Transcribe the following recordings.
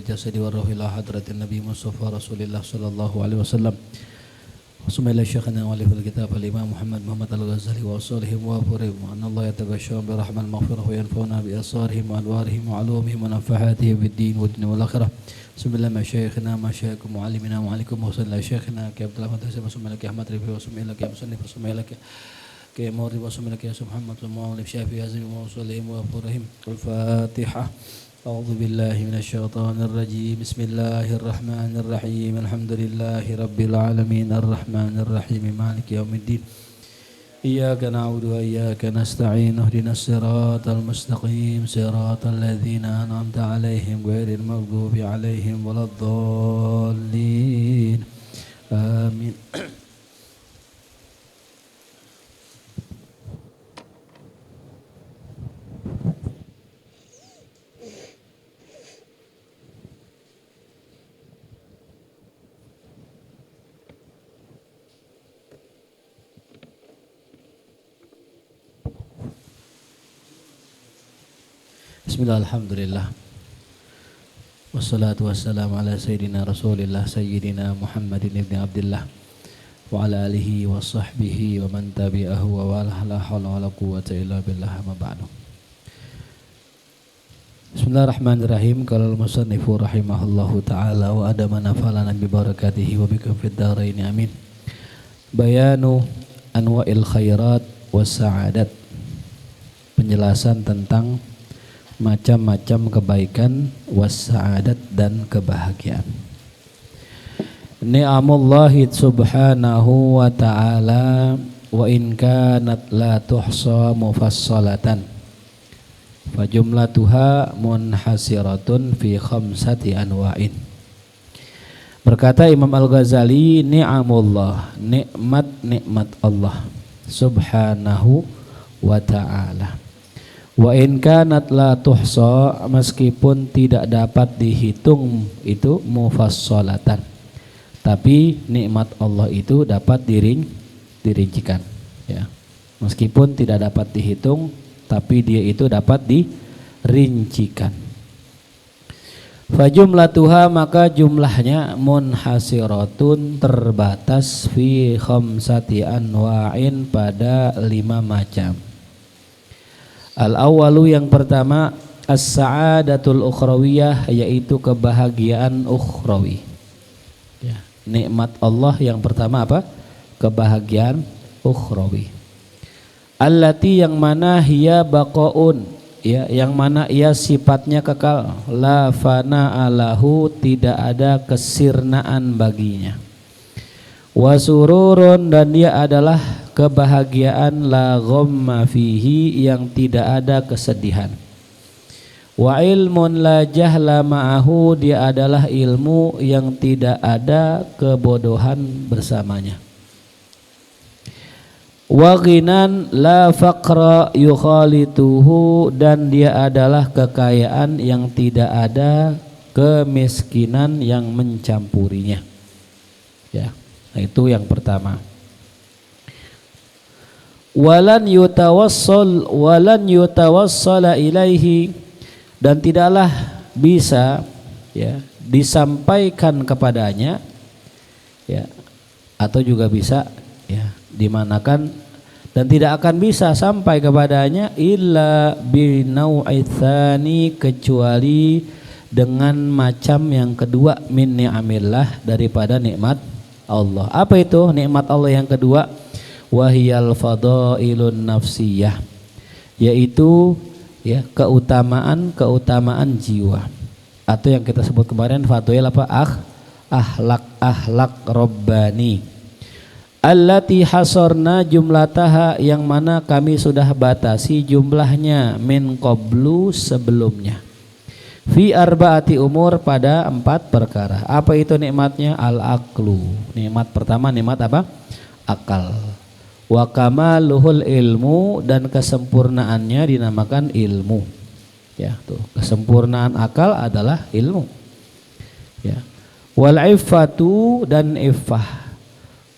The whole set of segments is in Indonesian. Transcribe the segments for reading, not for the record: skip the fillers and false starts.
الجسد والروح إلى حضرة النبي مصطفى رسول الله صلى الله عليه وسلم وسمع إلى شيخنا والف الكتاب الإمام محمد الغزالي وأصالهم وأفرهم وأن الله يتغشاهم برحمة المغفرة وينفعنا بأسرارهم وأنوارهم وعلومهم ونفحاتهم في الدين والدنيا والآخرة. بسم الله مشايخنا مشايخكم معلمنا وعليكم وصلى الله شيخنا كي عبد الله مدرسة وسمع لك أحمد رفيع وسمع لك يا مصنف وسمع لك كي موري وسمع لك يا محمد ومعلم شافعي عزيز وصلهم وأفرهم. الفاتحة. أعوذ بالله من الشيطان الرجيم. بسم الله الرحمن الرحيم. الحمد لله رب العالمين الرحمن الرحيم مالك يوم الدين. إياك نعبد وإياك نستعين اهدنا الصراط المستقيم صراط الذين أنعمت عليهم غير المغضوب عليهم ولا الضالين آمين. Bismillah, alhamdulillah. Wassalatu wassalamu ala sayyidina rasulillah sayyidina Muhammadin ibn Abdillah wa ala alihi wa sahbihi wa man tabi'ahu wa wala la hawla wa la quwwata illa billah ma ba'du. Bismillahirrahmanirrahim. Qala al-musannifu rahimahullahu ta'ala wa adama nafalana bi barakatihi wa bikum fid dharain amin. Bayanu anwa'il khairat was sa'adat. Penjelasan tentang macam-macam kebaikan wassa'adat dan kebahagiaan. Ni'amullahi subhanahu wa ta'ala wa in kanat la tuhsa mufassalatan fajumlatuha munhasiratun fi khamsati anwa'in. Berkata Imam Al-Ghazali, ni'amullah, nikmat Allah subhanahu wa ta'ala. Wa in kanat la tuhsa, meskipun tidak dapat dihitung itu mufassalatan, tapi nikmat Allah itu dapat dirincikan ya. Meskipun tidak dapat dihitung tapi dia itu dapat dirincikan. Fajumlatuha, maka jumlahnya munhasiratun, terbatas fi khamsati anwa'in, pada 5 macam. Al-awwalu, yang pertama, as-sa'adatul ukhrawiyah, yaitu kebahagiaan ukhrawi ya. Nikmat Allah yang pertama apa? Kebahagiaan ukhrawi. Allati, yang mana hiya baqaun ya, yang mana ia sifatnya kekal, la fana alahu, tidak ada kesirnaan baginya. Wasururun, dan dia adalah kebahagiaan, la ghamma fihi, yang tidak ada kesedihan. Wa ilmun la jahla ma'ahu, dia adalah ilmu yang tidak ada kebodohan bersamanya. Wa ghinan la faqra yukhalituhu, dan dia adalah kekayaan yang tidak ada kemiskinan yang mencampurinya ya. Nah, itu yang pertama. Walan yutawassala ilaihi, dan tidaklah bisa ya disampaikan kepadanya ya, atau juga bisa ya dimanakan, dan tidak akan bisa sampai kepadanya illa binau'i tsani, kecuali dengan macam yang kedua, min ni'amillah, daripada nikmat Allah. Apa itu nikmat Allah yang kedua? Wahiyal fadailun nafsiyah, yaitu ya keutamaan jiwa, atau yang kita sebut kemarin fadail apa? Akhlak rabbani. Allati hasarna jumlataha, yang mana kami sudah batasi jumlahnya, min qablu, sebelumnya, fi arbaati umur, pada 4 perkara. Apa itu nikmatnya? Al-aqlu. Nikmat pertama nikmat apa? Akal. Wa kamaluhul ilmu, dan kesempurnaannya dinamakan ilmu. Ya, tuh, kesempurnaan akal adalah ilmu. Ya. Wal iffatu, dan iffah.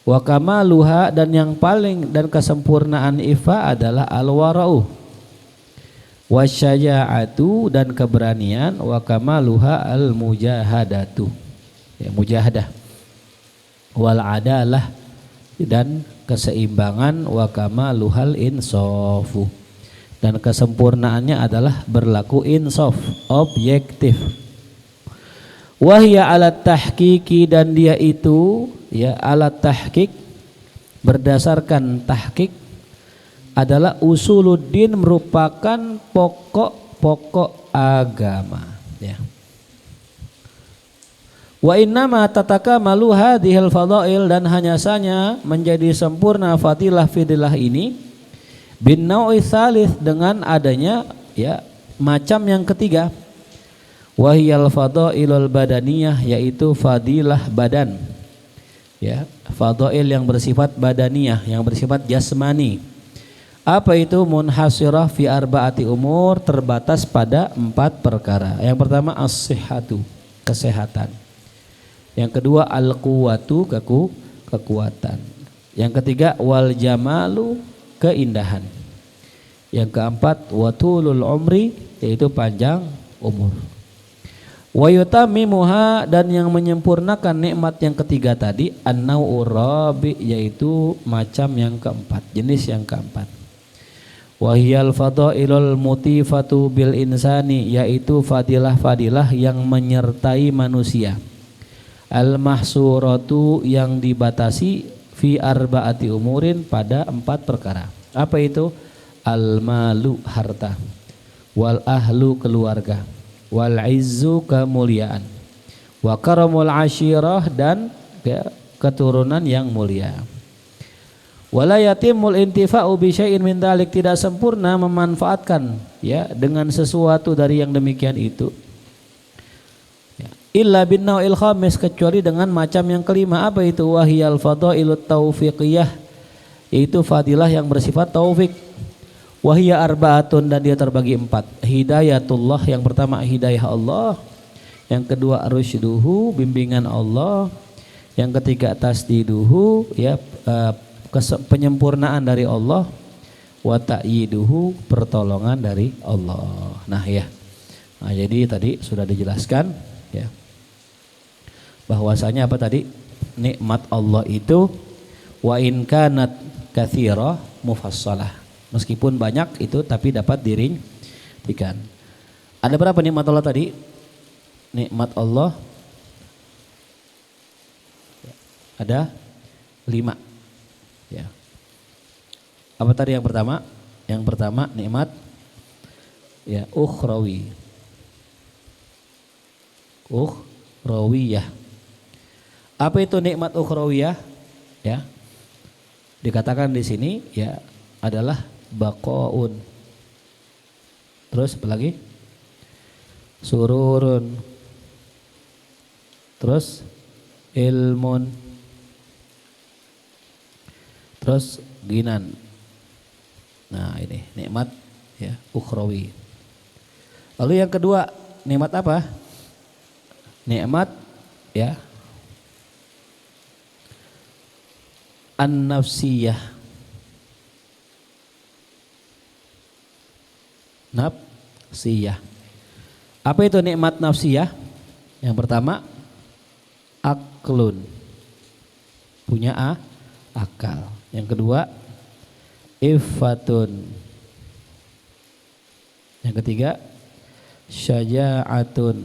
Wa kamaluha, dan yang paling dan kesempurnaan ifa adalah al-wara'u. Wasyaja'atu, dan keberanian. Wa kamaluha al-mujahadatu, ya, mujahadah. Wal adalah, dan keseimbangan. Wa kamaluhal insafu, dan kesempurnaannya adalah berlaku insaf, objektif. Wahya alat tahqiqi, dan dia itu ya alat tahqiq, berdasarkan tahqiq, adalah usuluddin, merupakan pokok-pokok agama, ya. Wa innama tatakamalu hadhil fadail, dan hanya saja menjadi sempurna fadilah ini bin nau'i tsalits, dengan adanya ya macam yang ketiga. Wahiyal fadailul badaniyah, yaitu fadilah badan, ya, fadail yang bersifat badaniyah, yang bersifat jasmani. Apa itu? Munhasirah fi arbaati umur, terbatas pada 4 perkara. Yang pertama as-sihhatu, kesehatan. Yang kedua al-quwwatu, kekuatan. Yang ketiga wal jamalu, keindahan. Yang keempat watulul umri, yaitu panjang umur. Wa yutammimuha, dan yang menyempurnakan nikmat yang ketiga tadi an-nau'ur rabi, yaitu macam yang keempat, jenis yang keempat. Wa hiyal fadailul mutifatu bil insani, yaitu fadilah-fadilah yang menyertai manusia. Al mahsuratu, yang dibatasi fi arbaati umurin, pada 4 perkara. Apa itu? Al malu, harta. Wal ahlu, keluarga. Wal izzu, kemuliaan. Wa karamul ashirah, dan ya, keturunan yang mulia. Wala yatimul intifa'u bi syai'in min dzalik, tidak sempurna memanfaatkan ya dengan sesuatu dari yang demikian itu. Ya. Illa bin nau'il khamis, kecuali dengan macam yang kelima. Apa itu? Wahiyal fadailut taufiqiyah, yaitu fadilah yang bersifat taufik. Wahiyya arba'atun, dan dia terbagi 4. Hidayatullah, yang pertama hidayah Allah. Yang kedua rusyduhu, bimbingan Allah. Yang ketiga tasdiduhu, ya, penyempurnaan dari Allah. Wa ta'yiduhu, pertolongan dari Allah. Nah ya, nah, jadi tadi sudah dijelaskan ya, bahwasanya apa tadi? Nikmat Allah itu wa in kanat katsira mufassalah, meskipun banyak itu tapi dapat dirincikan. Ada berapa nikmat Allah tadi? Nikmat Allah ada 5 ya. Apa tadi yang pertama? Yang pertama nikmat ya ukhrawi. Ukhrawiyah. Apa itu nikmat ukhrawiyah? Ya. Dikatakan di sini ya adalah baqaun. Terus apa lagi? Sururun. Terus ilmun. Terus ginan. Nah, ini nikmat ya ukhrawi. Lalu yang kedua, nikmat apa? Nikmat ya an-nafsiyah. Nafsiyah. Apa itu nikmat nafsiyah? Yang pertama aklun, punya akal. Yang kedua iffatun. Yang ketiga syaja'atun.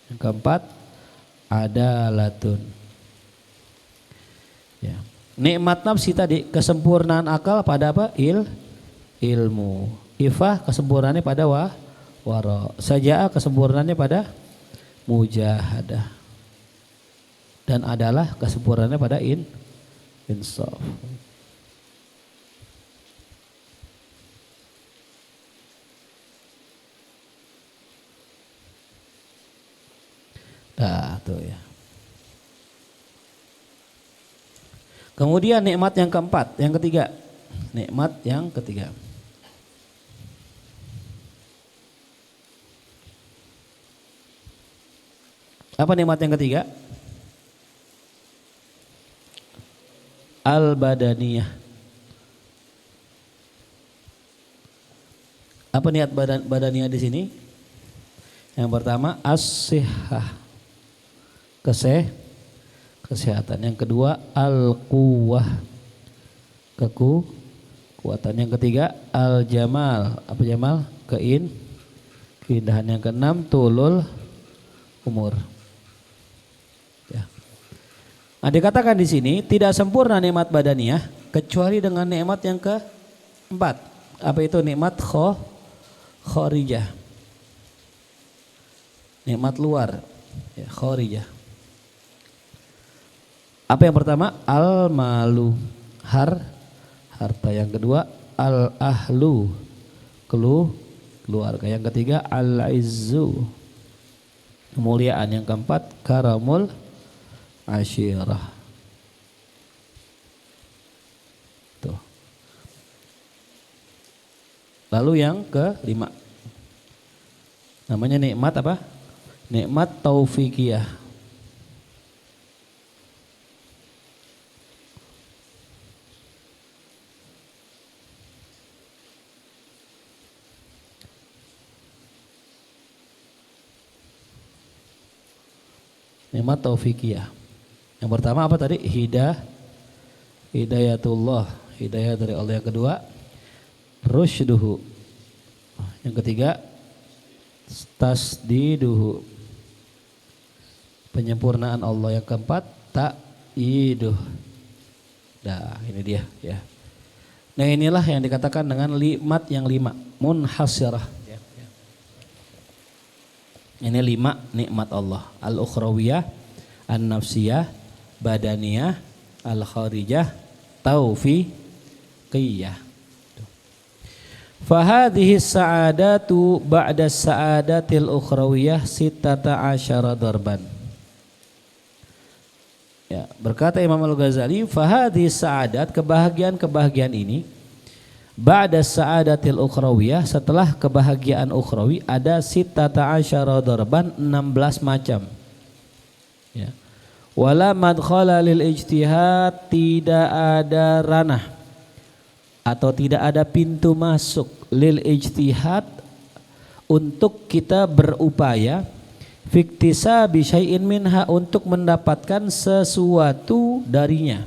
Yang keempat adalatun. Ya. Nikmat nafsi tadi kesempurnaan akal pada apa? Ilmu. Ifah kesempurnaannya pada wara. Saja'ah kesempurnaannya pada mujahadah. Dan adalah kesempurnaannya pada insaf. Nah, tuh ya. Kemudian nikmat yang keempat, yang ketiga. Nikmat yang ketiga. Apa nikmat yang ketiga? al-badaniyah. Apa niat badaniyah di sini? Yang pertama as-sihhah, kesehatan. Yang kedua al-quwwah, kekuatan. Yang ketiga al-jamal, apa jamal? Keindahan. Yang keenam tulul umur. Ya. Nah, dikatakan di sini tidak sempurna nikmat badaniyah kecuali dengan nikmat yang keempat. Apa itu? Nikmat kharijah. Nikmat luar, ya, kharijah. Apa yang pertama? Al-malu, harta. Yang kedua al-ahlu, keluarga. Yang ketiga al-izzu, kemuliaan. Yang keempat karamul asyirah. Tuh. Lalu yang kelima namanya nikmat apa? Nikmat taufikiyah. Nikmat taufikiyah. Yang pertama apa tadi? Hidayatullah, hidayah dari Allah. Yang kedua rusyduhu. Yang ketiga tasdiduhu, penyempurnaan Allah. Yang keempat ta'iduh. Nah, ini dia ya. Nah, inilah yang dikatakan dengan nikmat yang lima, munhasirah. Ini 5 nikmat Allah. Al-ukhrawiyah, an-nafsiyah, badaniyah, al-kharijah, taufiqiyah. Fahadhihi sa'adatu ba'da sa'adatil ukhrawiyah sittata asyara darban. Ya, berkata Imam Al-Ghazali, fahadhihi sa'adat, kebahagiaan ini ba'da sa'adatil ukhrawiyah, setelah kebahagiaan ukhrawi, ada sittata asyara darban, 16 macam. Ya. Wala madkhala lil ijtihad, tidak ada ranah atau tidak ada pintu masuk lil ijtihad untuk kita berupaya fiktisabi syai'in minha, untuk mendapatkan sesuatu darinya,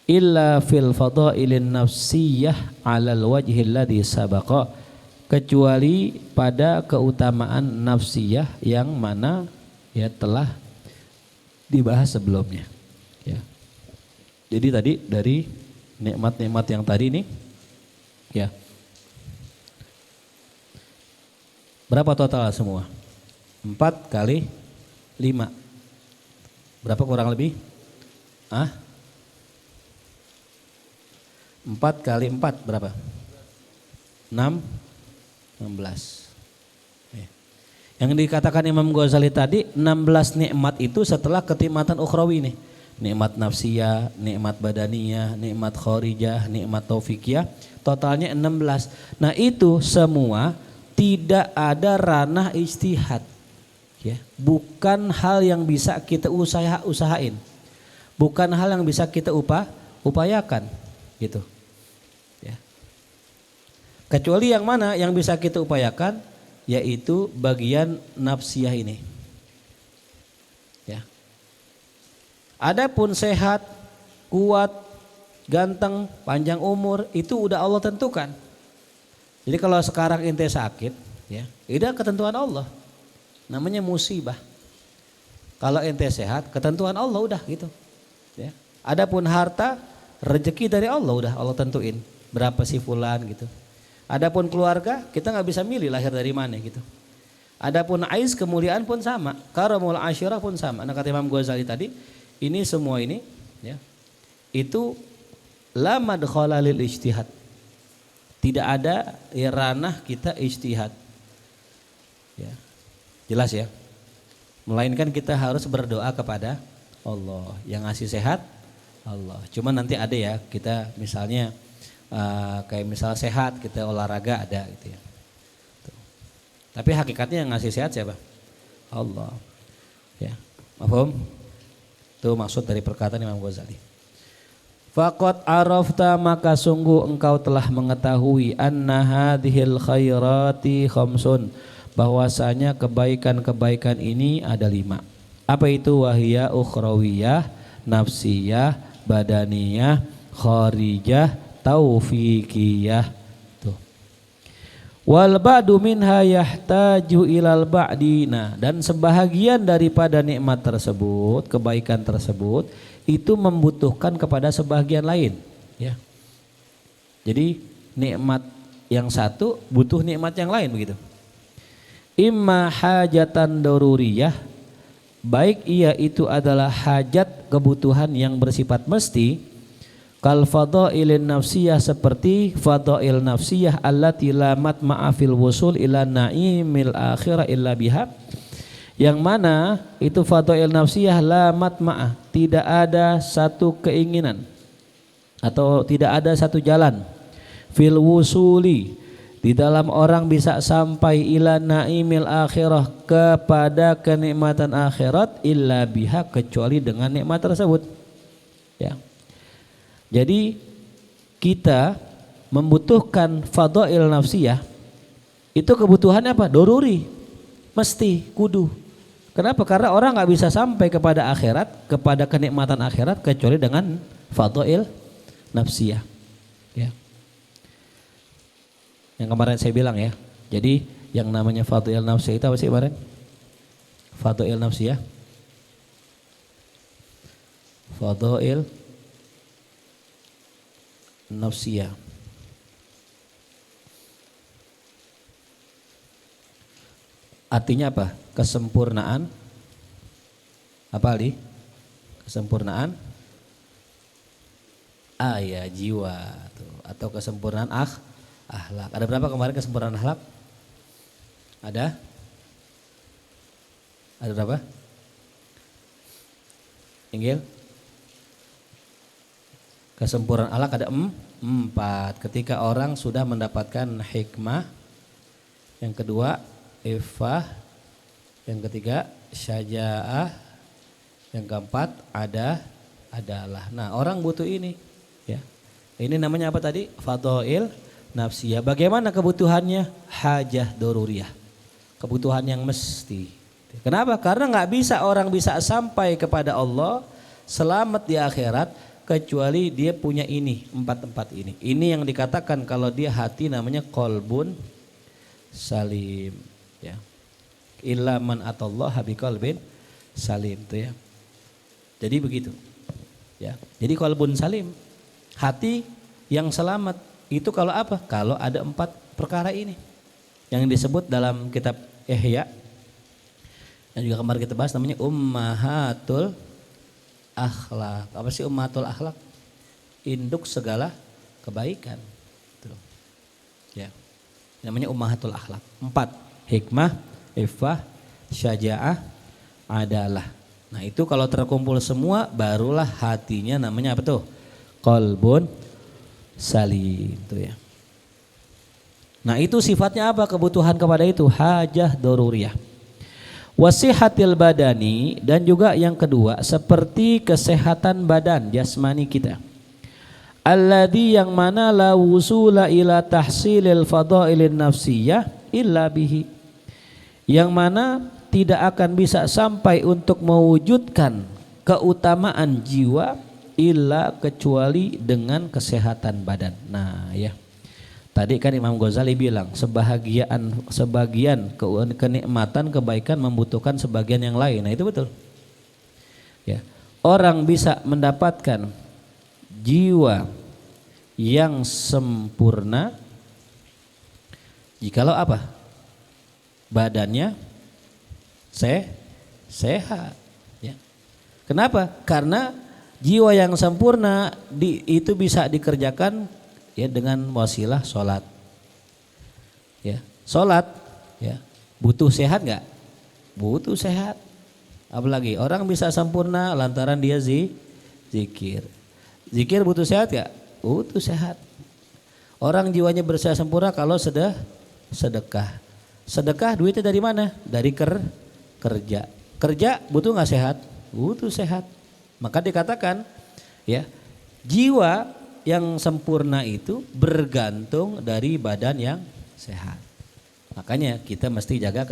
illa fil fadailin nafsiyah alal wajhil ladzi sabaqa, kecuali pada keutamaan nafsiyah yang mana ya telah dibahas sebelumnya ya. Jadi tadi dari nikmat-nikmat yang tadi nih ya, berapa total semua? 4 kali 5 berapa kurang lebih? 4 kali 4 berapa? 16. Yang dikatakan Imam Ghazali tadi 16 nikmat itu setelah kenikmatan ukhrawi nih. Nikmat nafsiyah, nikmat badaniyah, nikmat kharijah, nikmat taufikiyah, totalnya 16. Nah, itu semua tidak ada ranah ijtihad. Ya, bukan hal yang bisa kita usahain. Bukan hal yang bisa kita upayakan gitu. Kecuali yang mana yang bisa kita upayakan, yaitu bagian nafsiyah ini. Ya. Adapun sehat, kuat, ganteng, panjang umur, itu udah Allah tentukan. Jadi kalau sekarang ente sakit, ya, itu ketentuan Allah. Namanya musibah. Kalau ente sehat, ketentuan Allah udah gitu. Ya. Adapun harta, rezeki dari Allah udah Allah tentuin. Berapa sih fulan gitu. Adapun keluarga, kita nggak bisa milih lahir dari mana gitu. Adapun aiz, kemuliaan pun sama, karamul asyirah pun sama. Nah, kata Imam Ghazali tadi, ini semua ini ya, itu la madkhala lil ijtihad. Tidak ada ranah kita ijtihad. Ya. Jelas ya? Melainkan kita harus berdoa kepada Allah. Yang ngasih sehat Allah. Cuma nanti ada ya, kita misalnya kayak misal sehat, kita olahraga ada gitu ya. Tuh. Tapi hakikatnya yang ngasih sehat siapa? Allah. Ya, paham? Itu maksud dari perkataan Imam Ghazali. Faqad arafta, maka sungguh engkau telah mengetahui, anna hadhil khairati khamsun, bahwasanya kebaikan-kebaikan ini ada 5. Apa itu? Wahiyah ukhrawiyah, nafsiyah, badaniyah, kharijah, taufiqiyah. Tuh. Wal ba'du minha yahtaju ilal ba'di. Nah, dan sebahagian daripada nikmat tersebut, kebaikan tersebut itu membutuhkan kepada sebahagian lain, ya. Jadi nikmat yang satu butuh nikmat yang lain, begitu. Imma hajatan daruriyah, baik ia itu adalah hajat, kebutuhan yang bersifat mesti, kal fadailin nafsiyah, seperti fadail nafsiyah allati la matma'a fil wusul ila naimil akhirah illa biha, yang mana itu fadail nafsiyah la matma'ah, tidak ada satu keinginan atau tidak ada satu jalan, fil wusuli, di dalam orang bisa sampai ila naimil akhirah, kepada kenikmatan akhirat, illa biha, kecuali dengan nikmat tersebut, ya. Jadi kita membutuhkan fadail nafsiyah, itu kebutuhannya apa? Doruri, mesti, kudu. Kenapa? Karena orang nggak bisa sampai kepada akhirat, kepada kenikmatan akhirat, kecuali dengan fadail nafsiyah, ya. Yang kemarin saya bilang, ya. Jadi yang namanya fadail nafsiyah itu apa sih kemarin? Fadail nafsiyah, fadail nafsiyah. Artinya apa? Kesempurnaan. Apa Ali? Kesempurnaan ya, jiwa tuh. Atau kesempurnaan akhlak. Ada berapa kemarin kesempurnaan akhlak? Ada berapa? Inggil? Kesempurnaan akhlak ada 4. Ketika orang sudah mendapatkan hikmah, yang kedua ifah, yang ketiga syaja'ah, yang keempat adalah. Nah, orang butuh ini, ya. Ini namanya apa tadi? Fadail nafsiyah. Bagaimana kebutuhannya? Hajah daruriyah, kebutuhan yang mesti. Kenapa? Karena nggak bisa orang bisa sampai kepada Allah, selamat di akhirat, kecuali dia punya ini, 4 ini. Ini yang dikatakan kalau dia hati namanya qalbun salim, ya. Illa man atallaha biqalbin salim, tuh, ya. Jadi begitu, ya. Jadi qalbun salim, hati yang selamat. Itu kalau apa? Kalau ada 4 perkara ini yang disebut dalam kitab Ihya, yang juga kemarin kita bahas, namanya ummahatul akhlak. Apa sih ummahatul akhlak? Induk segala kebaikan, tuh, ya. Namanya ummahatul akhlak. 4: hikmah, ifah, syaja'ah, adalah. Nah, itu kalau terkumpul semua, barulah hatinya namanya apa tuh? Qalbun salim, tuh, ya. Nah, itu sifatnya apa? Kebutuhan kepada itu hajah daruriyah. Wasihatil badani, dan juga yang kedua seperti kesehatan badan jasmani kita. Alladhi, yang mana la wusula ila tahsilil fadailin nafsiyah illa bihi, yang mana tidak akan bisa sampai untuk mewujudkan keutamaan jiwa illa, kecuali dengan kesehatan badan. Nah, ya. Tadi kan Imam Ghazali bilang sebagian kenikmatan kebaikan membutuhkan sebagian yang lain. Nah, itu betul. Ya. Orang bisa mendapatkan jiwa yang sempurna jikalau apa? Badannya sehat, ya. Kenapa? Karena jiwa yang sempurna itu bisa dikerjakan, ya, dengan wasilah sholat, ya. Sholat, ya, butuh sehat nggak? Butuh sehat. Apalagi orang bisa sempurna lantaran dia zikir. Zikir butuh sehat nggak? Butuh sehat. Orang jiwanya bersih sempurna kalau sedekah. Sedekah duitnya dari mana? Dari kerja. Kerja butuh nggak sehat? Butuh sehat. Maka dikatakan, ya, Jiwa yang sempurna itu bergantung dari badan yang sehat. Makanya kita mesti jaga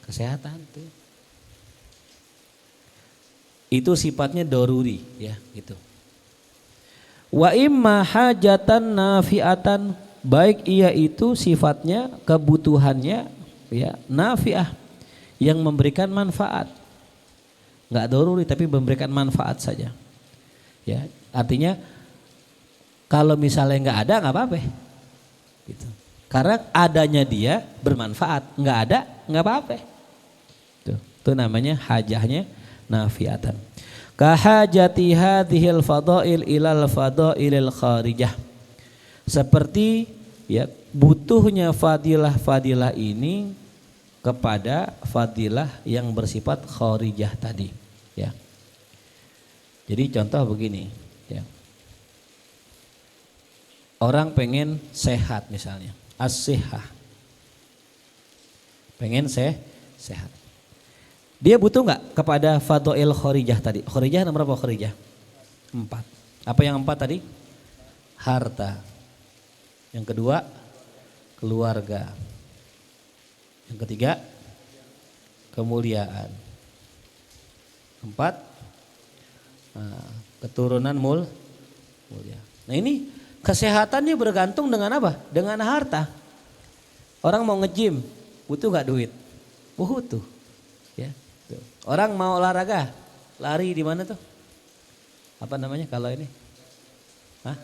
kesehatan tuh. Itu sifatnya doruri ya gitu. Wa imma hajatan nafiatan, baik ia itu sifatnya kebutuhannya ya nafiah yang memberikan manfaat. Enggak doruri tapi memberikan manfaat saja. Ya, artinya kalau misalnya enggak ada enggak apa-apa. Gitu. Karena adanya dia bermanfaat, enggak ada enggak apa-apa. Itu namanya hajahnya nafiatan. Kahajati hadhil fadail ilal fadailil kharijah. Seperti ya butuhnya fadilah-fadilah ini kepada fadilah yang bersifat kharijah tadi ya. Jadi contoh begini ya. Orang pengen sehat misalnya, as-sihah. Pengen sehat. Dia butuh nggak kepada fadail kharijah tadi? Kharijah nomor berapa kharijah? 4. Apa yang 4 tadi? Harta. Yang kedua keluarga. Yang ketiga kemuliaan. 4 keturunan mulia. Nah ini kesehatannya bergantung dengan apa? Dengan harta. Orang mau nge-gym butuh nggak duit? Butuh. Ya. Orang mau olahraga, lari di mana tuh? Apa namanya kalau ini? Hah?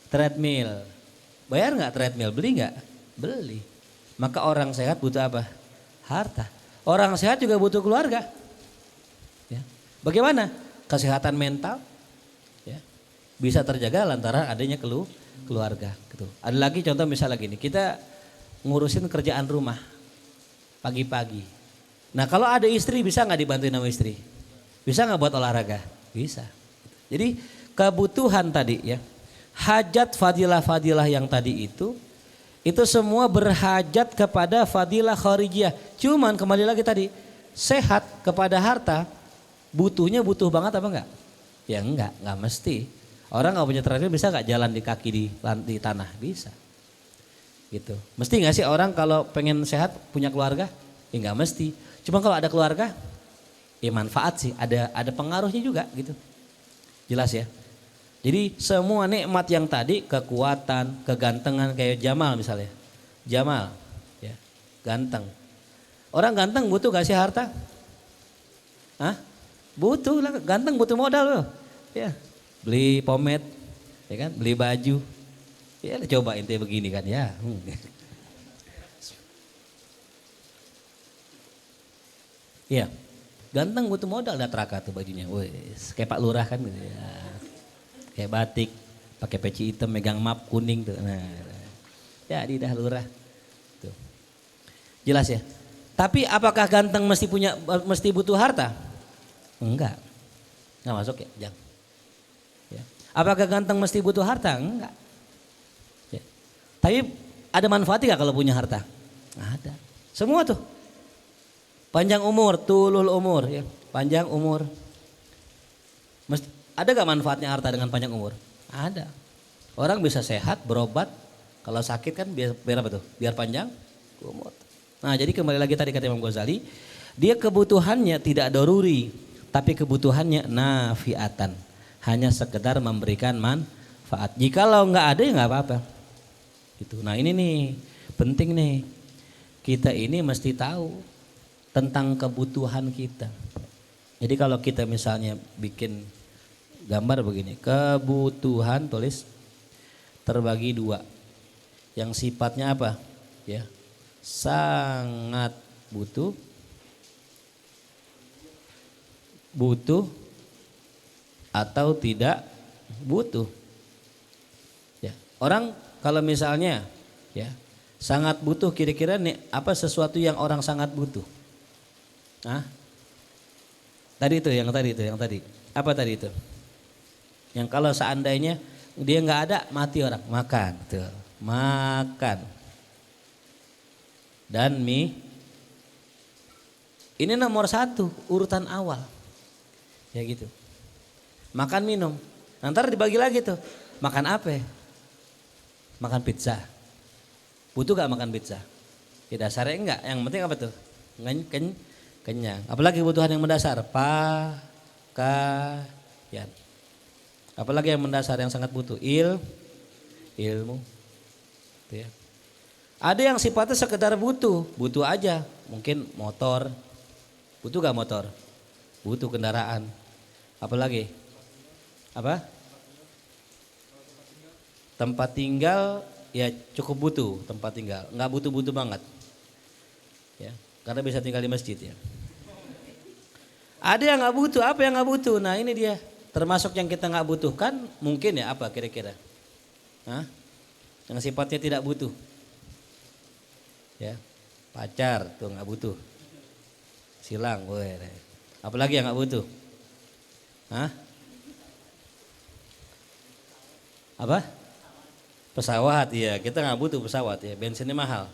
Treadmill. Bayar nggak treadmill? Beli nggak? Beli. Maka orang sehat butuh apa? Harta. Orang sehat juga butuh keluarga. Ya. Bagaimana? Kesehatan mental ya, bisa terjaga lantaran adanya keluarga. Gitu. Ada lagi contoh misalnya gini, kita ngurusin kerjaan rumah pagi-pagi. Nah kalau ada istri bisa nggak dibantuin sama istri? Bisa nggak buat olahraga? Bisa. Jadi kebutuhan tadi ya, hajat fadilah-fadilah yang tadi itu semua berhajat kepada fadilah kharijiyah. Cuman kembali lagi tadi, sehat kepada harta, butuhnya butuh banget apa enggak? Ya enggak mesti. Orang nggak punya treadmill bisa nggak jalan di kaki di tanah? Bisa. Gitu. Mesti nggak sih orang kalau pengen sehat punya keluarga? Ya enggak mesti. Cuma kalau ada keluarga, ya manfaat sih, ada pengaruhnya juga gitu. Jelas ya. Jadi semua nikmat yang tadi, kekuatan, kegantengan kayak Jamal misalnya. Jamal, ya, ganteng. Orang ganteng butuh gak sih harta? Hah? Butuh lah, ganteng butuh modal loh. Ya, beli pomade, ya kan, beli baju. Ya coba ente begini kan ya. Iya, ganteng butuh modal, dah teraka tuh bajunya. Wes, kayak Pak Lurah kan gitu ya. Kayak batik, pakai peci hitam, megang map kuning tuh. Nah, jadi dah Lurah. Tuh. Jelas ya. Tapi apakah ganteng mesti butuh harta? Enggak. Enggak masuk ya, Jang. Ya. Apakah ganteng mesti butuh harta? Enggak. Ya. Tapi ada manfaatnya gak kalau punya harta? Ada. Semua tuh. Panjang umur, tulul umur, ya. Panjang umur. Ada gak manfaatnya harta dengan panjang umur? Ada. Orang bisa sehat, berobat. Kalau sakit kan biar apa tuh? Biar panjang umur. Nah jadi kembali lagi tadi kata Imam Ghazali, dia kebutuhannya tidak doruri, tapi kebutuhannya nafiatan. Hanya sekedar memberikan manfaat. Jikalau nggak ada ya nggak apa-apa. Gitu. Nah ini nih penting nih, kita ini mesti tahu tentang kebutuhan kita. Jadi kalau kita misalnya bikin gambar begini, kebutuhan tulis terbagi 2. Yang sifatnya apa? Ya. Sangat butuh atau tidak butuh. Ya. Orang kalau misalnya ya sangat butuh, kira-kira nih apa sesuatu yang orang sangat butuh? Nah, tadi itu, yang tadi. Apa tadi itu? Yang kalau seandainya dia nggak ada, mati orang. Makan, tuh. Makan. Dan mie. Ini nomor 1, urutan awal. Ya gitu. Makan minum. Ntar dibagi lagi tuh. Makan apa? Makan pizza. Butuh gak makan pizza? Ya dasarnya enggak. Yang penting apa tuh? Kenyang. Apalagi kebutuhan yang mendasar? Pakaian. Apalagi yang mendasar yang sangat butuh? Ilmu. Tuh ya. Ada yang sifatnya sekedar butuh aja. Mungkin motor. Butuh gak motor? Butuh kendaraan. Apalagi? Apa? Tempat tinggal ya cukup butuh tempat tinggal. Nggak butuh-butuh banget. Ya, karena bisa tinggal di masjid ya. Ada yang nggak butuh, apa yang nggak butuh? Nah ini dia. Termasuk yang kita nggak butuhkan mungkin ya apa kira-kira? Hah? Yang sifatnya tidak butuh. Ya, pacar tuh nggak butuh. Silang, woy. Apalagi yang nggak butuh? Hah? Apa? Pesawat, iya kita nggak butuh pesawat ya, bensinnya mahal.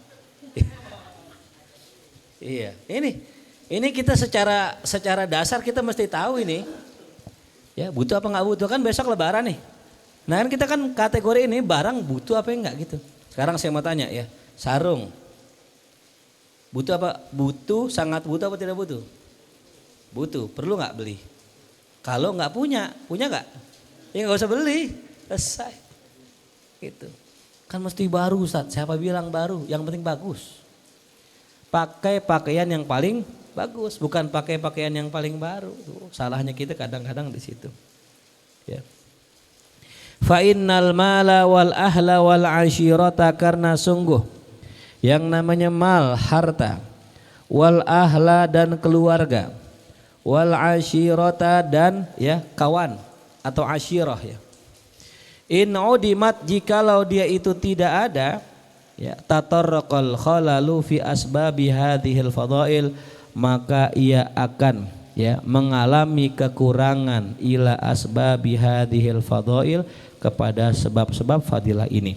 Iya, ini kita secara dasar kita mesti tahu ini. Ya butuh apa nggak butuh kan besok Lebaran nih. Nah kan kita kan kategori ini barang butuh apa enggak gitu. Sekarang saya mau tanya ya, sarung. Butuh apa? Butuh, sangat butuh apa tidak butuh? Butuh, perlu nggak beli? Kalau nggak punya nggak? Ya nggak usah beli, selesai. Gitu. Kan mesti baru Ustaz, siapa bilang baru? Yang penting bagus. Pakai pakaian yang paling bagus, bukan pakai pakaian yang paling baru. Tuh, salahnya kita kadang-kadang di situ. Ya. Fa innal mala wal ahla wal ashirata, karena sungguh yang namanya mal, harta, wal ahla dan keluarga, wal ashirata dan ya kawan atau ashirah ya. In udimat, jikalau dia itu tidak ada, ya tatarraqal khalalu fi asbabi hadhil fadail, maka ia akan ya mengalami kekurangan ila asbabi hadhil fadail, kepada sebab-sebab fadilah ini.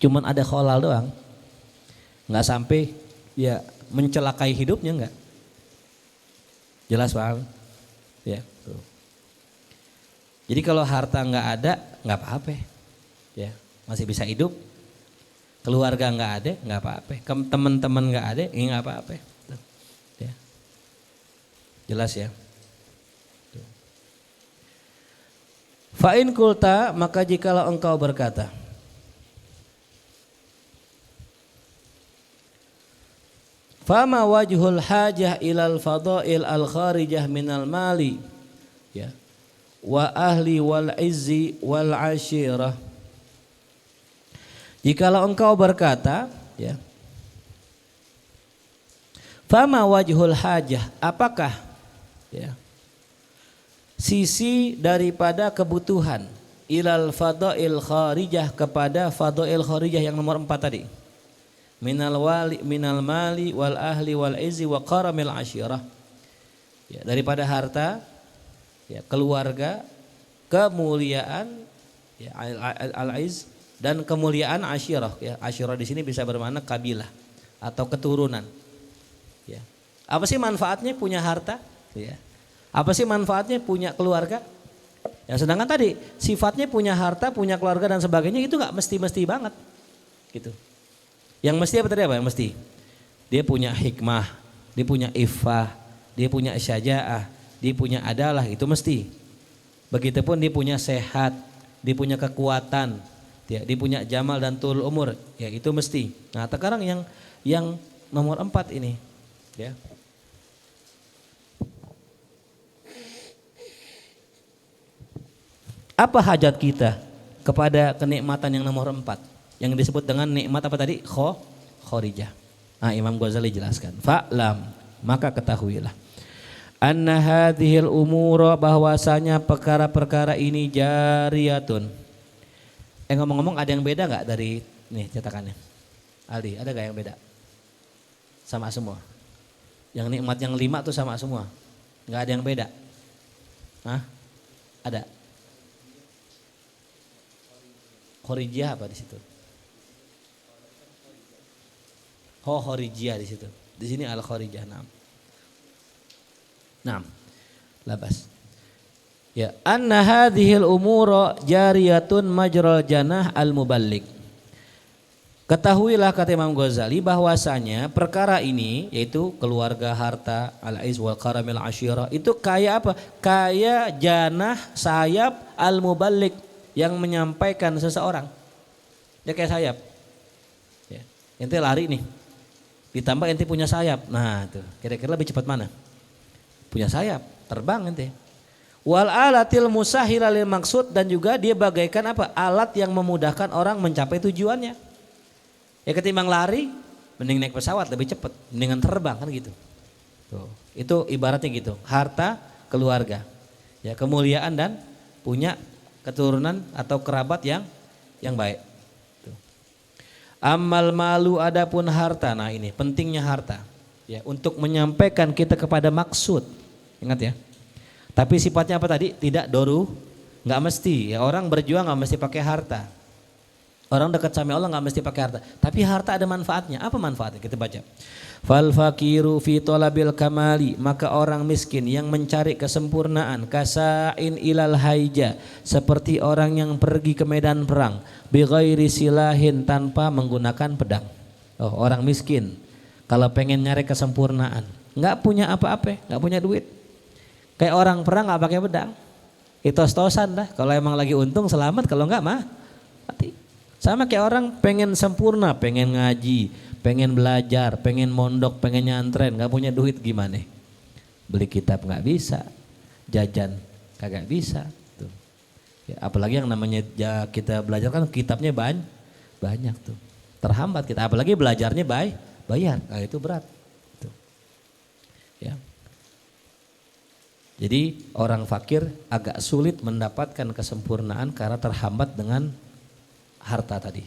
Cuman ada khalal doang. Enggak sampai ya mencelakai hidupnya, enggak. Jelas paham? Ya, tuh. Jadi kalau harta enggak ada, enggak apa-apa. Ya, masih bisa hidup. Keluarga enggak ada, enggak apa-apa. Teman-teman enggak ada, enggak apa-apa. Tuh. Ya. Jelas ya? Tuh. Fa in kulta, maka jikalau engkau berkata, fama wajhul hajah ilal fadail al kharijah minal mali ya wa ahli wal izzi wal ashirah. Jikalau engkau berkata ya, fama wajhul hajah, apakah ya sisi daripada kebutuhan ilal fadail kharijah, kepada fadail kharijah yang nomor 4 tadi, minal mali wal ahli wal izzi wa karamil ashirah, ya, daripada harta, ya, keluarga, kemuliaan, ya, al-izz dan kemuliaan ashirah, ya. Ashirah di sini bisa bermakna kabilah atau keturunan. Ya. Apa sih manfaatnya punya harta? Ya. Apa sih manfaatnya punya keluarga? Ya, sedangkan tadi sifatnya punya harta, punya keluarga dan sebagainya itu nggak mesti banget, gitu. Yang mesti apa tadi, apa yang mesti? Dia punya hikmah, dia punya iffah, dia punya syaja'ah, dia punya adalah, itu mesti. Begitupun dia punya sehat, dia punya kekuatan, dia punya jamal dan tul umur, ya itu mesti. Nah sekarang yang nomor 4 ini, ya. Apa hajat kita kepada kenikmatan yang nomor 4? Yang disebut dengan nikmat apa tadi? Khorijah. Nah, Imam Ghazali jelaskan. Fa'lam, maka ketahuilah. Anna hadhil umura, bahwasanya perkara-perkara ini jariyatun. Ngomong-ngomong, ada yang beda nggak dari nih cetakannya? Aldi, ada nggak yang beda? Sama semua. Yang nikmat yang 5 tuh sama semua. Nggak ada yang beda. Hah? Ada. Khorijah apa di situ? Khorijah di situ. Di sini al khorijah. Naam. Labas. Ya, anna hadhil umura jariyatun majral janah al-muballigh. Ketahuilah kata Imam Ghazali bahwasanya perkara ini yaitu keluarga, harta, al-aiz wal karamil asyirah itu kayak apa? Kayak janah sayap al-muballigh yang menyampaikan seseorang. Ya kayak sayap. Ya, ente lari nih. Ditambah ente punya sayap. Nah, tuh, kira-kira lebih cepat mana? Punya sayap, terbang ente. Wal alatil musahhila lil maksud, dan juga dia bagaikan apa? Alat yang memudahkan orang mencapai tujuannya. Ya ketimbang lari, mending naik pesawat lebih cepat, mendingan terbang kan gitu. Tuh, itu ibaratnya gitu. Harta, keluarga, ya kemuliaan dan punya keturunan atau kerabat yang baik. Tuh. Amal malu adapun harta, nah ini pentingnya harta. Ya untuk menyampaikan kita kepada maksud, ingat ya. Tapi sifatnya apa tadi? Tidak doru, nggak mesti. Ya orang berjuang nggak mesti pakai harta. Orang dekat sama Allah nggak mesti pakai harta. Tapi harta ada manfaatnya. Apa manfaatnya? Kita baca. Fal fakiru fi talabil kamali, maka orang miskin yang mencari kesempurnaan, kasain ilal haija, seperti orang yang pergi ke medan perang, bi ghairi silahin, tanpa menggunakan pedang. Oh, orang miskin kalau pengen nyari kesempurnaan, nggak punya apa-apa, nggak punya duit. Kayak orang perang nggak pakai pedang, itos-tosan dah. Kalau emang lagi untung selamat, kalau nggak mah mati. Sama kayak orang pengen sempurna, pengen ngaji, pengen belajar, pengen mondok, pengen nyantren, nggak punya duit gimana? Beli kitab nggak bisa, jajan kagak bisa. Tuh. Ya, apalagi yang namanya kita belajar kan kitabnya banyak tuh, terhambat kita. Apalagi belajarnya bayar, nah, itu berat. Tuh. Ya. Jadi orang fakir agak sulit mendapatkan kesempurnaan karena terhambat dengan harta tadi.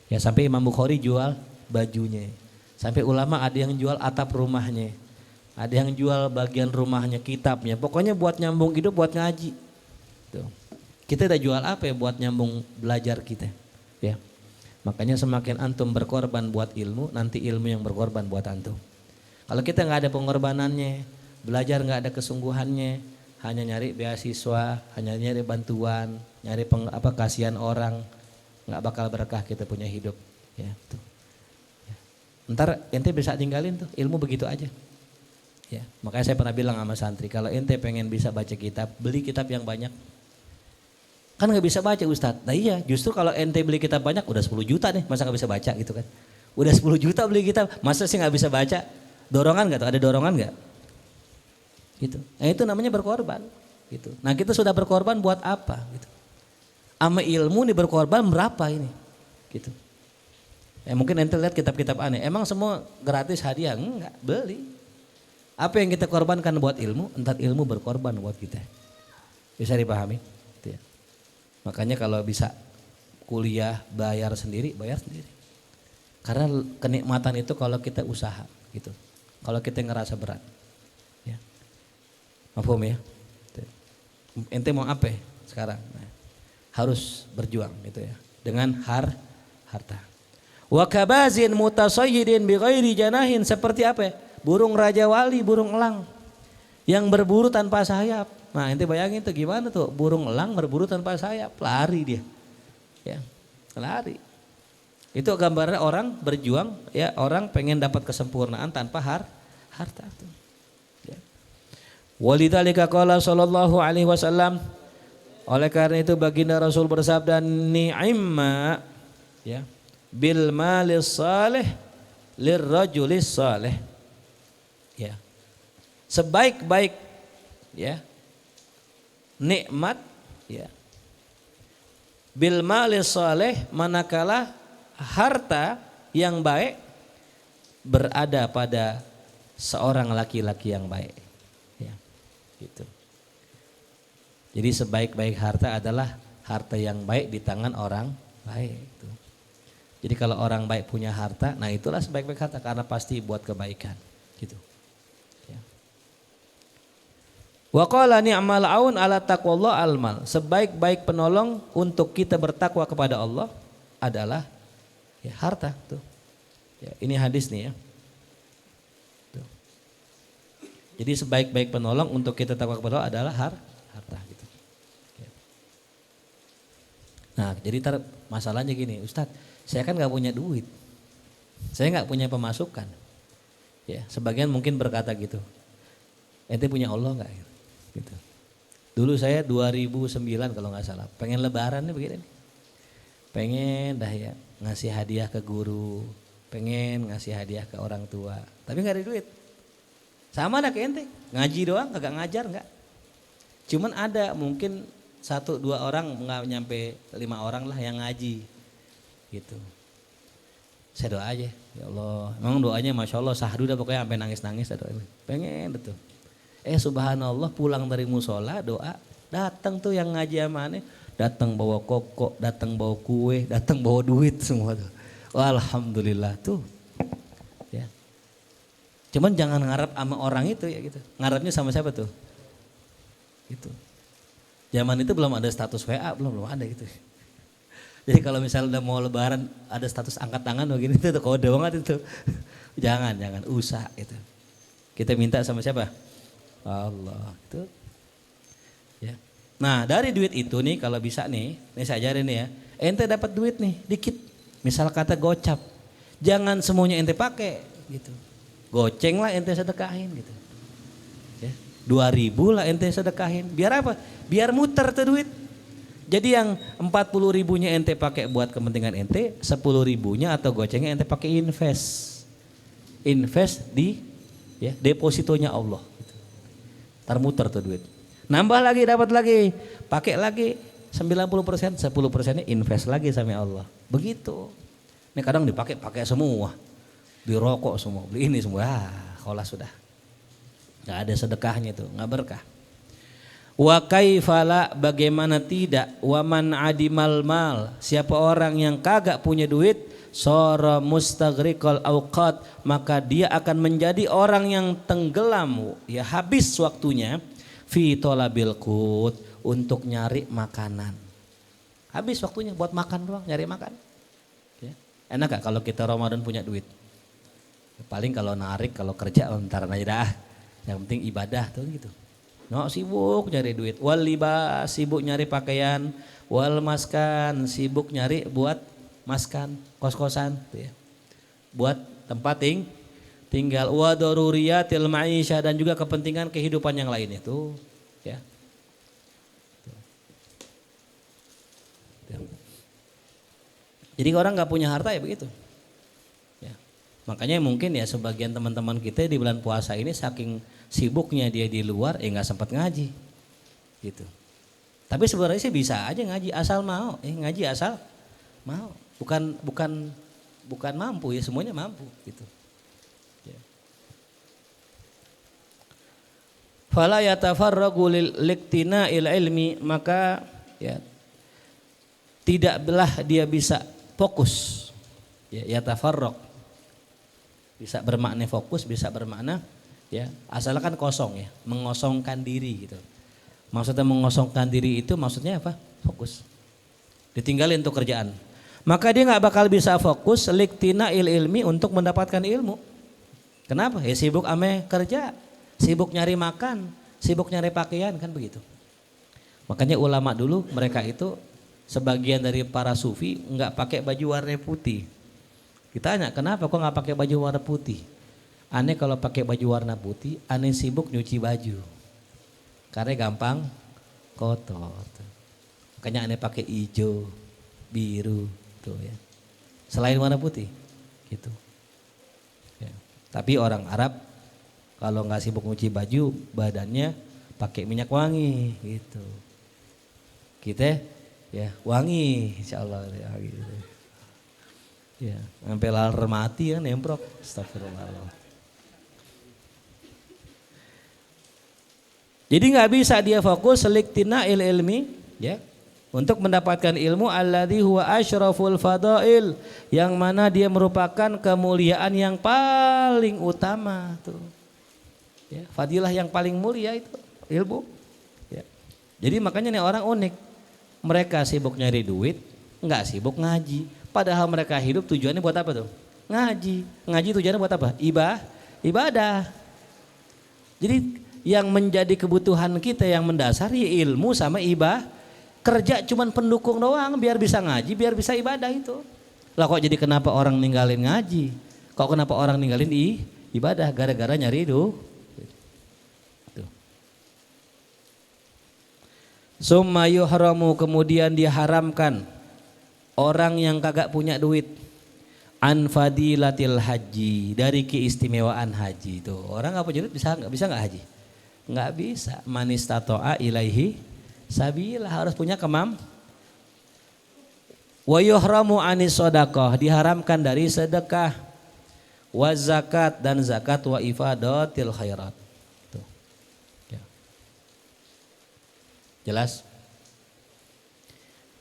Ya sampai Imam Bukhari jual bajunya. Sampai ulama ada yang jual atap rumahnya. Ada yang jual bagian rumahnya, kitabnya. Pokoknya buat nyambung hidup, buat ngaji. Tuh. Kita udah jual apa ya buat nyambung belajar kita. Ya. Makanya semakin antum berkorban buat ilmu, nanti ilmu yang berkorban buat antum. Kalau kita nggak ada pengorbanannya, belajar nggak ada kesungguhannya, hanya nyari beasiswa, hanya nyari bantuan, nyari kasihan orang, nggak bakal berkah kita punya hidup. Ya, tuh. Ya. Ntar ente bisa tinggalin tuh ilmu begitu aja. Ya, makanya saya pernah bilang sama santri, kalau ente pengen bisa baca kitab, beli kitab yang banyak. Kan nggak bisa baca Ustadz. Nah iya, justru kalau ente beli kitab banyak, udah 10 juta nih, masa nggak bisa baca gitu kan? Udah 10 juta beli kitab, masa sih nggak bisa baca? Dorongan nggak tuh? Ada dorongan nggak? Gitu. Nah itu namanya berkorban. Gitu. Nah kita sudah berkorban buat apa? Gitu. Ama ilmu nih berkorban berapa ini? Gitu. Ya mungkin ente lihat kitab-kitab aneh. Emang semua gratis hadiah? Enggak, beli. Apa yang kita korbankan buat ilmu? Entar ilmu berkorban buat kita. Bisa dipahami? Gitu ya. Makanya kalau bisa kuliah bayar sendiri. Karena kenikmatan itu kalau kita usaha. Gitu. Kalau kita ngerasa berat. Mafhum ya? Ente mau apa sekarang? Nah, harus berjuang gitu ya. Dengan harta. Wa kabazin mutasayyidin bi ghairi janahin, seperti apa? Burung raja wali, burung elang yang berburu tanpa sayap. Nah, ente bayangin tuh gimana tuh burung elang berburu tanpa sayap, lari dia. Ya, lari. Itu gambarnya orang berjuang, ya orang pengen dapat kesempurnaan tanpa harta tuh. Walidzalika qala sallallahu alaihi wasallam, oleh karena itu baginda Rasul bersabda, ni'imma ya bil malis salih lirrajulis salih. Ya. Sebaik-baik ya nikmat ya bil malis salih, manakala harta yang baik berada pada seorang laki-laki yang baik. Gitu. Jadi sebaik-baik harta adalah harta yang baik di tangan orang baik. Gitu. Jadi kalau orang baik punya harta, nah itulah sebaik-baik harta karena pasti buat kebaikan. Gitu. Ya. Wa qala ni'mal aun ala taqwallah almal. Sebaik-baik penolong untuk kita bertakwa kepada Allah adalah ya, harta. Tuh. Ya, ini hadis nih ya. Jadi sebaik-baik penolong untuk kita takwa kepada Allah adalah harta gitu. Nah jadi masalahnya gini, Ustadz, saya kan nggak punya duit, saya nggak punya pemasukan. Ya, sebagian mungkin berkata gitu, ente punya Allah nggak? Gitu. Dulu saya 2009 kalau nggak salah, pengen lebaran nih begini nih. Pengen dah ya ngasih hadiah ke guru, pengen ngasih hadiah ke orang tua, tapi nggak ada duit. Sama ada kayak ente, ngaji doang, kagak ngajar nggak. Cuman ada mungkin 1-2 orang, nggak nyampe 5 orang lah yang ngaji, gitu. Saya doa aja, ya Allah, memang doanya Masya Allah sahdu dah pokoknya sampai nangis-nangis doa. Pengen betul. Subhanallah pulang dari musola doa, datang tuh yang ngaji sama aneh, datang bawa kokok, datang bawa kue, datang bawa duit semua tuh. Alhamdulillah tuh. Ya. Cuman jangan ngarap sama orang itu ya gitu. Ngarapnya sama siapa tuh? Gitu. Zaman itu belum ada status WA, belum ada gitu. Jadi kalau misalnya udah mau lebaran ada status angkat tangan begini itu kode banget itu. Jangan usah itu. Kita minta sama siapa? Allah itu. Ya. Nah, dari duit itu nih kalau bisa nih saya ajarin nih ya. Ente dapat duit nih dikit. Misal kata gocap. Jangan semuanya ente pakai gitu. Goceng lah ente sedekahin gitu. Ya. 2.000 lah ente sedekahin. Biar apa? Biar muter tuh duit. Jadi yang 40.000-nya ente pakai buat kepentingan ente, 10.000-nya atau gocengnya ente pakai invest. Invest di ya, depositonya Allah. Gitu. Ntar muter tuh duit. Nambah lagi, dapat lagi, pakai lagi 90%, 10%-nya invest lagi sama Allah. Begitu. Ini kadang pakai semua. Beli rokok semua, beli ini semua. Kholas sudah. Gak ada sedekahnya itu, gak berkah. Wa kaifala bagaimana tidak, waman adimal mal, siapa orang yang kagak punya duit, sara mustaghriqal auqat, maka dia akan menjadi orang yang tenggelam, ya habis waktunya fi talabil qut, untuk nyari makanan. Habis waktunya buat makan doang, nyari makan. Ya. Enak gak kalau kita Ramadan punya duit? Paling kalau narik, kalau kerja ntar aja dah. Yang penting ibadah tuh gitu. No, sibuk nyari duit, wal libas sibuk nyari pakaian, wal maskan sibuk nyari buat maskan, kos-kosan tuh ya. Buat tempat tinggal, wa daruriyatil ma'isyah, dan juga kepentingan kehidupan yang lain itu ya. Jadi orang nggak punya harta ya begitu. Ya. Makanya mungkin ya sebagian teman-teman kita di bulan puasa ini saking sibuknya dia di luar, nggak sempat ngaji, gitu. Tapi sebenarnya sih bisa aja ngaji asal mau, ngaji asal mau, bukan mampu ya, semuanya mampu, gitu. Ya. Fala yatafarragu liktina ilmi, maka ya tidaklah dia bisa fokus, ya yatafarraq, bisa bermakna fokus, bisa bermakna ya, asalkan kosong ya, mengosongkan diri gitu. Maksudnya mengosongkan diri itu maksudnya apa? Fokus. Ditinggalin untuk kerjaan. Maka dia nggak bakal bisa fokus liktina ilmi, untuk mendapatkan ilmu. Kenapa? Ya sibuk ame kerja, sibuk nyari makan, sibuk nyari pakaian, kan begitu. Makanya ulama dulu mereka itu sebagian dari para sufi nggak pakai baju warna putih. Kita tanya kenapa kok nggak pakai baju warna putih? Aneh kalau pakai baju warna putih, aneh sibuk nyuci baju. Karena gampang kotor. Makanya aneh pakai hijau, biru tuh ya. Selain warna putih gitu. Ya. Tapi orang Arab kalau nggak sibuk nyuci baju, badannya pakai minyak wangi gitu. Kita ya wangi insyaallah ya gitu. Ya, sampai laler mati kan nemprok. Astagfirullah. Jadi nggak bisa dia fokus liktina ilmi ya, untuk mendapatkan ilmu alladzi huwa asyraful fadail, yang mana dia merupakan kemuliaan yang paling utama tuh. Ya, fadilah yang paling mulia itu ilmu. Ya. Jadi makanya nih orang unik. Mereka sibuk nyari duit, nggak sibuk ngaji. Padahal mereka hidup tujuannya buat apa tuh? Ngaji. Ngaji tujuannya buat apa? Ibadah. Jadi yang menjadi kebutuhan kita yang mendasar ya ilmu sama Kerja cuman pendukung doang biar bisa ngaji, biar bisa ibadah itu. Lah kok jadi kenapa orang ninggalin ngaji? Kok kenapa orang ninggalin ibadah? Gara-gara nyari duit. Summa yuhramu, kemudian diharamkan orang yang kagak punya duit an fadilatil haji, dari keistimewaan haji itu. Orang nggak punya duit bisa nggak haji? Nggak bisa. Man istata'a ilaihi sabila, harus punya Wa yuhramu anis sedekah, diharamkan dari sedekah, wa zakat, dan zakat, wa ifadatil khairat. Tuh. Ya. Jelas?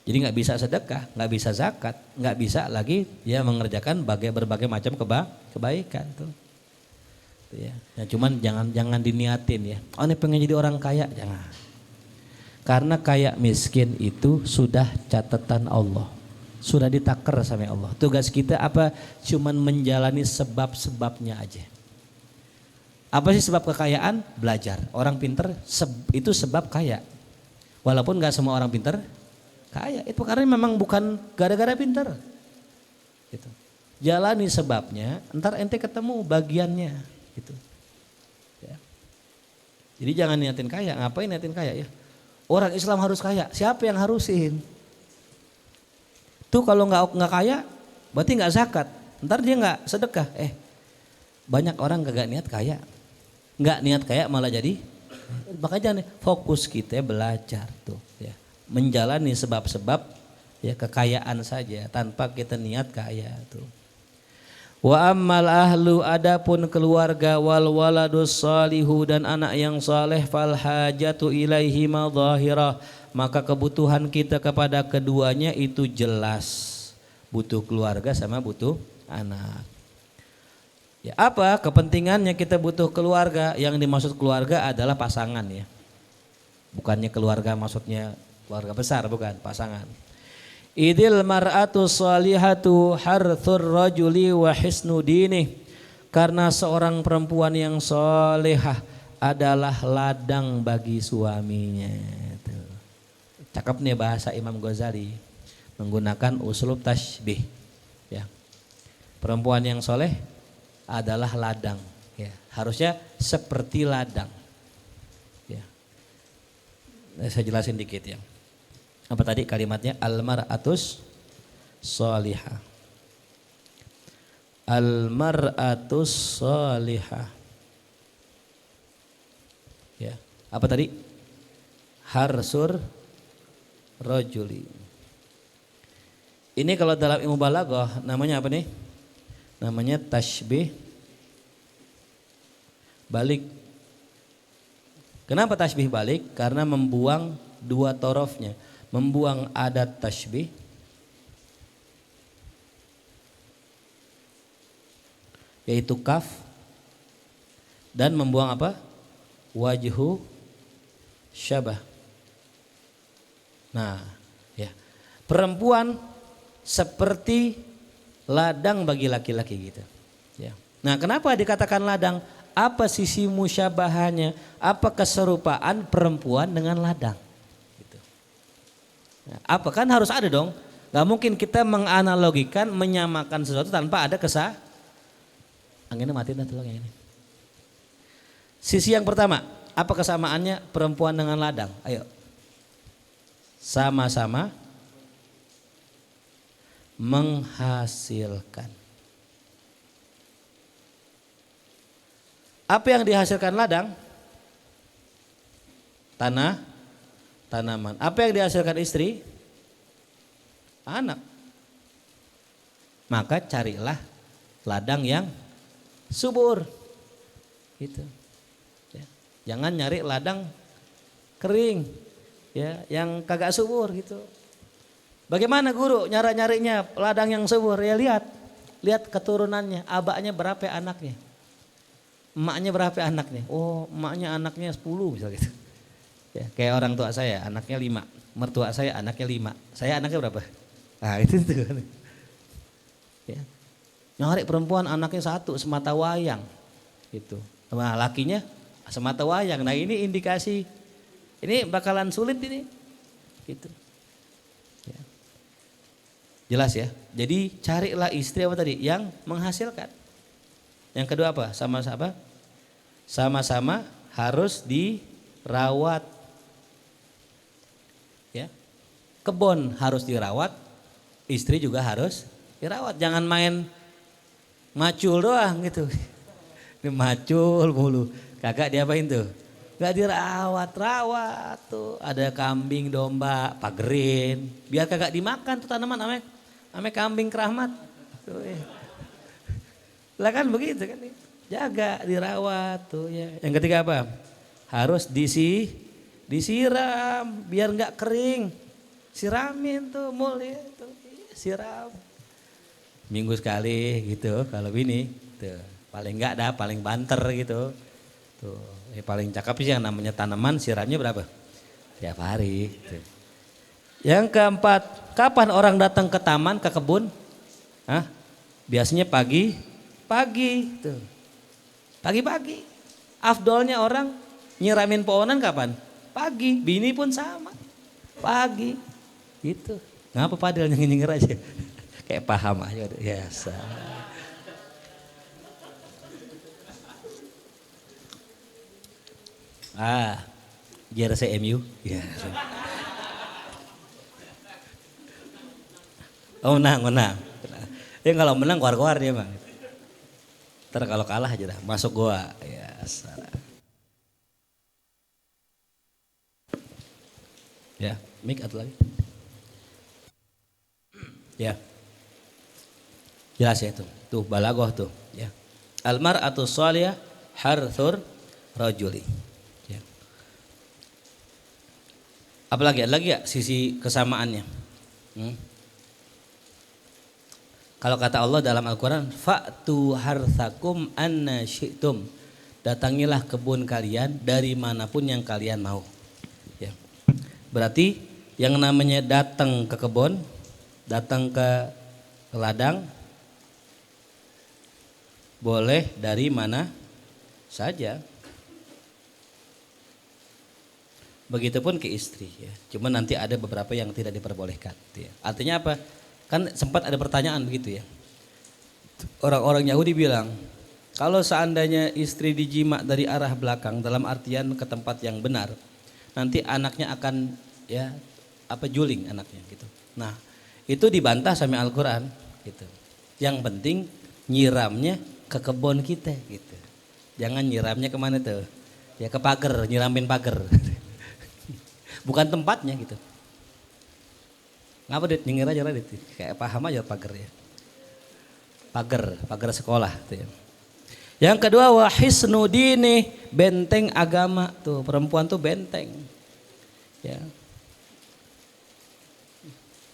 Jadi nggak bisa sedekah, nggak bisa zakat, nggak bisa lagi ya mengerjakan berbagai macam kebaikan tuh. Ya. Nah, cuman jangan diniatin ya. Oh ini pengen jadi orang kaya, jangan. Karena kaya miskin itu sudah catatan Allah, sudah ditakar sama Allah. Tugas kita apa? Cuman menjalani sebab-sebabnya aja. Apa sih sebab kekayaan? Belajar. Orang pinter itu sebab kaya. Walaupun nggak semua orang pinter kaya, itu karena memang bukan gara-gara pinter. Gitu. Jalani sebabnya, ntar ente ketemu bagiannya. Gitu. Ya. Jadi jangan niatin kaya, ngapain niatin kaya ya? Orang Islam harus kaya, siapa yang harusin? Tuh kalau nggak kaya, berarti nggak zakat. Ntar dia nggak sedekah. Banyak orang kagak niat kaya, nggak niat kaya malah jadi. Makanya fokus kita belajar tuh, ya. Menjalani sebab-sebab ya kekayaan saja tanpa kita niat kaya tuh. Wa ammal ahlu, adapun keluarga, wal waladus salihu, dan anak yang saleh, fal hajatu ilaihi madhahirah, maka kebutuhan kita kepada keduanya itu jelas. Butuh keluarga sama butuh anak. Ya, apa kepentingannya kita butuh keluarga? Yang dimaksud keluarga adalah pasangan ya. Bukannya keluarga maksudnya keluarga besar, bukan, pasangan. Idil mar'atu salihatu harthur rajuli wa hisnu dinih, karena seorang perempuan yang solehah adalah ladang bagi suaminya. Tuh. Cakep nih bahasa Imam Ghazali, menggunakan uslub tasbih. Ya. Perempuan yang soleh adalah ladang, ya. Harusnya seperti ladang. Ya. Saya jelasin dikit ya. Apa tadi kalimatnya? Al-mar'atus salihah. Al-mar'atus salihah. Ya. Apa tadi? Harsur rajuli. Ini kalau dalam ilmu balaghah namanya apa nih? Namanya tasbih balik. Kenapa tasbih balik? Karena membuang dua torofnya. Membuang adat tasbih yaitu kaf, dan membuang apa? Wajhu syabah. Nah, ya. Perempuan seperti ladang bagi laki-laki gitu. Ya. Nah, kenapa dikatakan ladang? Apa sisi musyabahannya? Apa keserupaan perempuan dengan ladang? Apa kan harus ada dong, nggak mungkin kita menganalogikan menyamakan sesuatu tanpa ada anginnya mati dah tolong yang ini. Sisi yang pertama, apa kesamaannya perempuan dengan ladang? Ayo, sama-sama menghasilkan. Apa yang dihasilkan ladang? Tanaman. Apa yang dihasilkan istri? Anak. Maka carilah ladang yang subur. Gitu. Ya. Jangan nyari ladang kering, ya, yang kagak subur gitu. Bagaimana guru nyarinya ladang yang subur? Ya lihat keturunannya, abaknya berapa anaknya, emaknya berapa anaknya. Oh, emaknya anaknya 10 misalnya gitu. Ya, kayak orang tua saya anaknya 5, mertua saya anaknya 5, saya anaknya berapa? Nah itu tuh. Ya. Nyari perempuan anaknya 1 semata wayang gitu. Nah lakinya semata wayang. Nah ini indikasi ini bakalan sulit ini gitu. Ya. Jelas ya. Jadi carilah istri apa tadi? Yang menghasilkan. Yang kedua apa? Sama-sama harus dirawat. Ya. Kebun harus dirawat, istri juga harus dirawat. Jangan main macul doang gitu. Ini macul mulu. Kakak diapain tuh? Gak dirawat tuh. Ada kambing, domba, pagerin. Biar kagak dimakan tuh tanaman namanya kambing keramat. Tuh, ya. Lah kan begitu kan. Jaga, dirawat tuh ya. Yang ketiga apa? Harus disiram biar nggak kering. Siramin tuh mulia tuh. Siram. Minggu sekali gitu kalau ini tuh. Paling enggak dah, paling banter gitu. Tuh, paling cakep sih yang namanya tanaman siramnya berapa? Tiap hari. Tuh. Yang keempat, kapan orang datang ke taman, ke kebun? Hah? Biasanya pagi. Tuh. Pagi-pagi. Afdolnya orang nyiramin pohonan kapan? Pagi. Bini pun sama. Pagi. Gitu. Ngapa padahal nyengir aja? Kayak paham aja. Biasa. Jersey MU. Ya. Oh menang. Ya kalau menang keluar dia mah. Ntar kalau kalah aja dah masuk goa. Ya salah. Ya, mic atau lagi. Ya. Jelas ya itu. Tuh balagoh tuh. Ya. Al-mar'atu shalihah harthur rajuli. Apalagi ada lagi ya sisi kesamaannya. Kalau kata Allah dalam Al-Quran, fa'tu harthakum anna syi'tum. Datangilah kebun kalian dari manapun yang kalian mau. Ya. Berarti yang namanya datang ke kebun, datang ke ladang, boleh dari mana saja. Begitupun ke istri ya. Cuma nanti ada beberapa yang tidak diperbolehkan ya. Artinya apa? Kan sempat ada pertanyaan begitu ya. Orang-orang Yahudi bilang, kalau seandainya istri dijima dari arah belakang dalam artian ke tempat yang benar, nanti anaknya akan ya juling anaknya gitu. Nah, itu dibantah sama Al-Qur'an gitu. Yang penting nyiramnya ke kebun kita gitu. Jangan nyiramnya kemana tuh? Ya ke pagar, nyiramin pagar. Bukan tempatnya gitu. Ngapa Dit? Nyengir aja Dit. Kayak paham aja pagar ya. Pagar sekolah tuh ya. Yang kedua wahisnu dini, benteng agama tuh. Perempuan tuh benteng. Ya.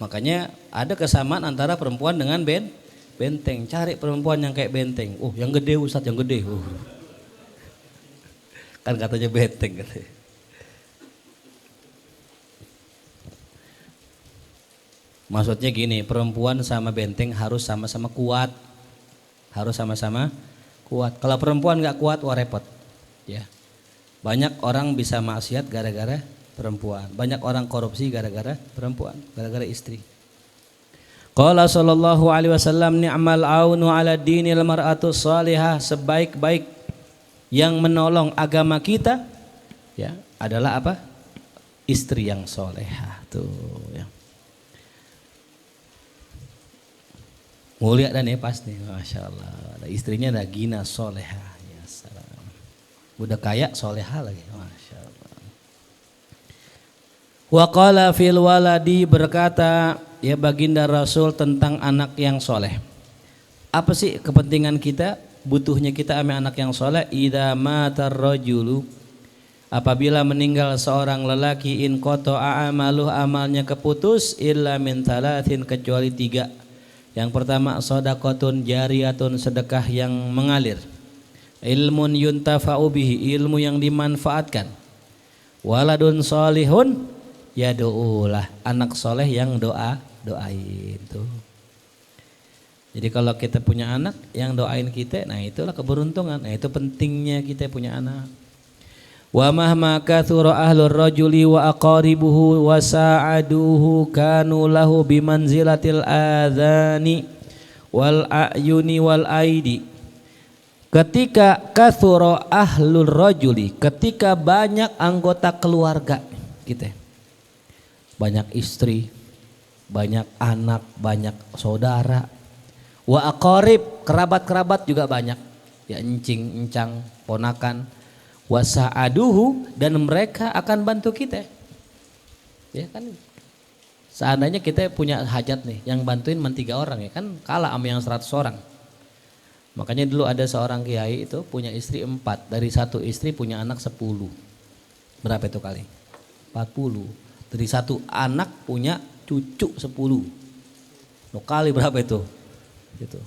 Makanya ada kesamaan antara perempuan dengan benteng. Cari perempuan yang kayak benteng. Oh, yang gede Ustadz, yang gede. Kan katanya benteng katanya. Maksudnya gini, perempuan sama benteng harus sama-sama kuat. Harus sama-sama kuat. Kalau perempuan nggak kuat, wah repot. Ya. Banyak orang bisa maksiat gara-gara perempuan. Banyak orang korupsi gara-gara perempuan, gara-gara istri. Qala sallallahu alaihi wasallam ni'mal aunu ala dinil mar'atu salihah, sebaik-baik yang menolong agama kita ya adalah apa? Istri yang solehah tuh ya. Mulia dan pas nih, Masya Allah. Istrinya ada gina soleha, ya salam. Udah kaya soleha lagi, Masya Allah. Wa qala fil waladi, berkata ya baginda Rasul tentang anak yang soleh. Apa sih kepentingan kita, butuhnya kita sama anak yang soleh? Idza matar rajulu, apabila meninggal seorang lelaki, in qata'a amaluh, amalnya keputus, illa min thalathin, kecuali 3. Yang pertama shadaqatun jariyatun, sedekah yang mengalir. Ilmun yuntafa'u bihi, ilmu yang dimanfaatkan. Waladun solihun yad'ulah, anak soleh yang doain tuh. Jadi kalau kita punya anak yang doain kita, nah itulah keberuntungan. Nah itu pentingnya kita punya anak. Wa mahma kathura ahlur rajuli wa aqaribuhu wa sa'aduhu kanu lahu bimanzilatil adhani wal a'yuni wal aidi. Ketika kathura ahlur rajuli, ketika banyak anggota keluarga kita, banyak istri, banyak anak, banyak saudara, wa aqarib, kerabat-kerabat juga banyak, ya encing, encang, ponakan, wasa'aduhu, dan mereka akan bantu kita. Ya kan, seandainya kita punya hajat nih, yang bantuin cuma 3 orang ya kan, kalah sama yang 100 orang. Makanya dulu ada seorang kiai itu punya istri 4, dari satu istri punya anak 10. Berapa itu kali? 40. Dari satu anak punya cucu 10. No, kali berapa itu? Gitu.